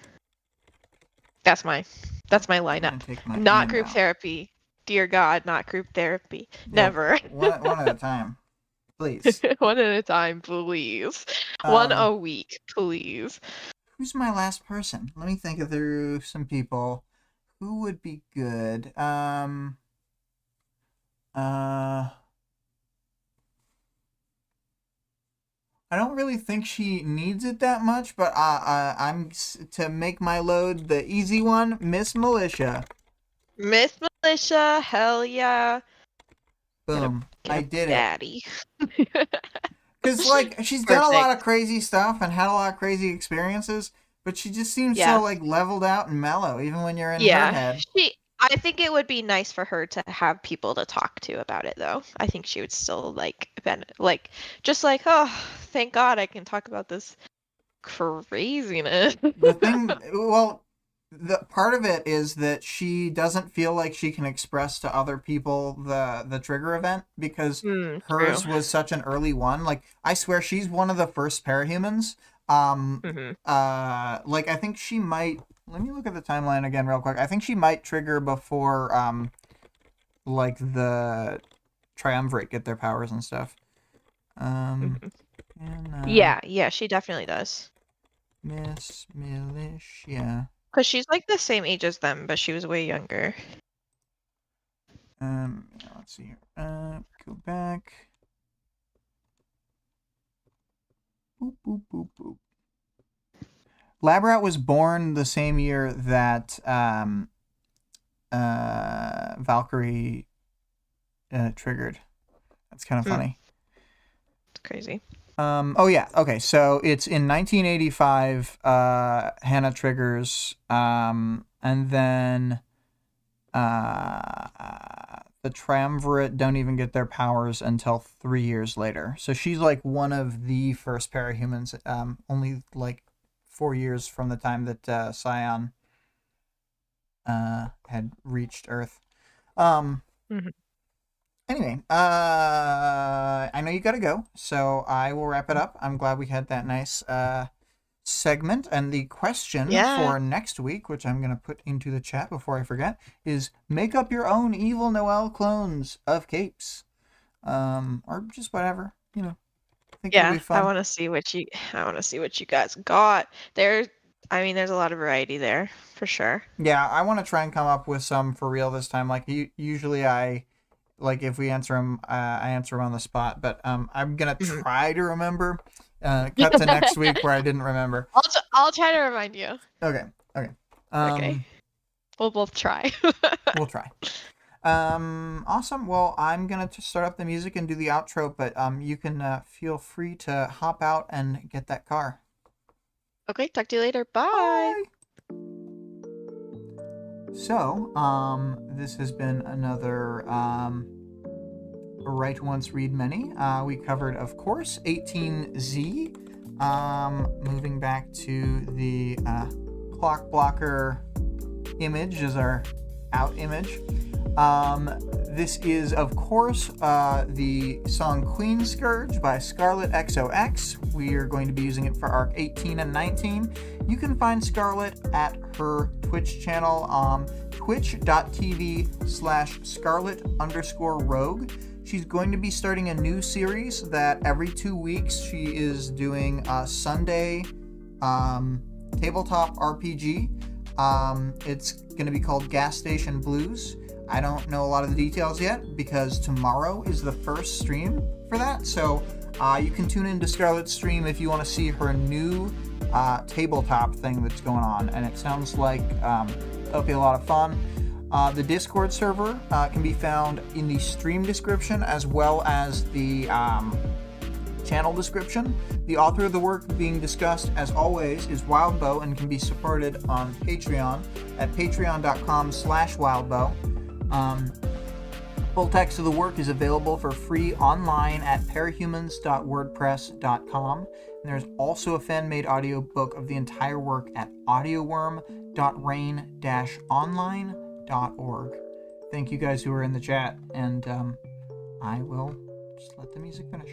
That's my lineup. Not group therapy. Dear God, not group therapy. Yeah, never. one at a time, please. One at a time, please. One a week, please. Who's my last person? Let me think through some people. Who would be good? I don't really think she needs it that much, but I'm to make my load the easy one, Miss Militia. Miss Militia, hell yeah. Boom. I did Daddy. Because, like, she's done a lot of crazy stuff and had a lot of crazy experiences, but she just seems so, like, leveled out and mellow, even when you're in her head. I think it would be nice for her to have people to talk to about it, though. I think she would still just like, oh, thank God I can talk about this craziness. The thing, well, the part of it is that she doesn't feel like she can express to other people the trigger event because True. hers was such an early one. Like, I swear she's one of the first parahumans. Like, I think she might. Let me look at the timeline again real quick. I think she might trigger before like the triumvirate get their powers and stuff. Yeah, she definitely does. Miss Militia. Because she's like the same age as them, but she was way younger. Let's see here. Go back. Boop, boop, boop, boop. Labrat was born the same year that Valkyrie triggered. That's kind of funny. It's crazy. Oh yeah. Okay. So it's in 1985. Hannah triggers. And then the triumvirate don't even get their powers until 3 years later. So she's like one of the first parahumans. Only like 4 years from the time that Scion had reached Earth. Anyway, I know you gotta go, so I will wrap it up. I'm glad we had that nice segment. And the question for next week, which I'm going to put into the chat before I forget, is make up your own evil Noel clones of capes. Or just whatever, you know. I think it'll be fun. I want to see what you guys got. There's a lot of variety there, for sure. Yeah, I want to try and come up with some for real this time. Like, usually like if we answer them, I answer them on the spot, but I'm gonna try to remember. Cut to next week where I didn't remember. I'll try to remind you. Okay. Okay. We'll both try. We'll try. Awesome. Well, I'm gonna start up the music and do the outro, but you can feel free to hop out and get that car. Okay. Talk to you later. Bye. So, this has been another Write Once, Read Many. We covered, of course, 18Z. Moving back to the clock blocker image as our out image. This is, of course, the song Queen Scourge by ScarlettXOX. We are going to be using it for Arc 18 and 19. You can find Scarlett at her Twitch channel, twitch.tv/Scarlett_Rogue. She's going to be starting a new series that every 2 weeks she is doing a Sunday tabletop RPG. It's going to be called Gas Station Blues. I don't know a lot of the details yet because tomorrow is the first stream for that. So you can tune into Scarlett's stream if you want to see her new tabletop thing that's going on. And it sounds like it'll be a lot of fun. The Discord server can be found in the stream description as well as the channel description. The author of the work being discussed, as always, is Wildbow and can be supported on Patreon at patreon.com/Wildbow. Full text of the work is available for free online at parahumans.wordpress.com. And there's also a fan-made audiobook of the entire work at audioworm.rain-online.org. Thank you guys who are in the chat, and I will just let the music finish.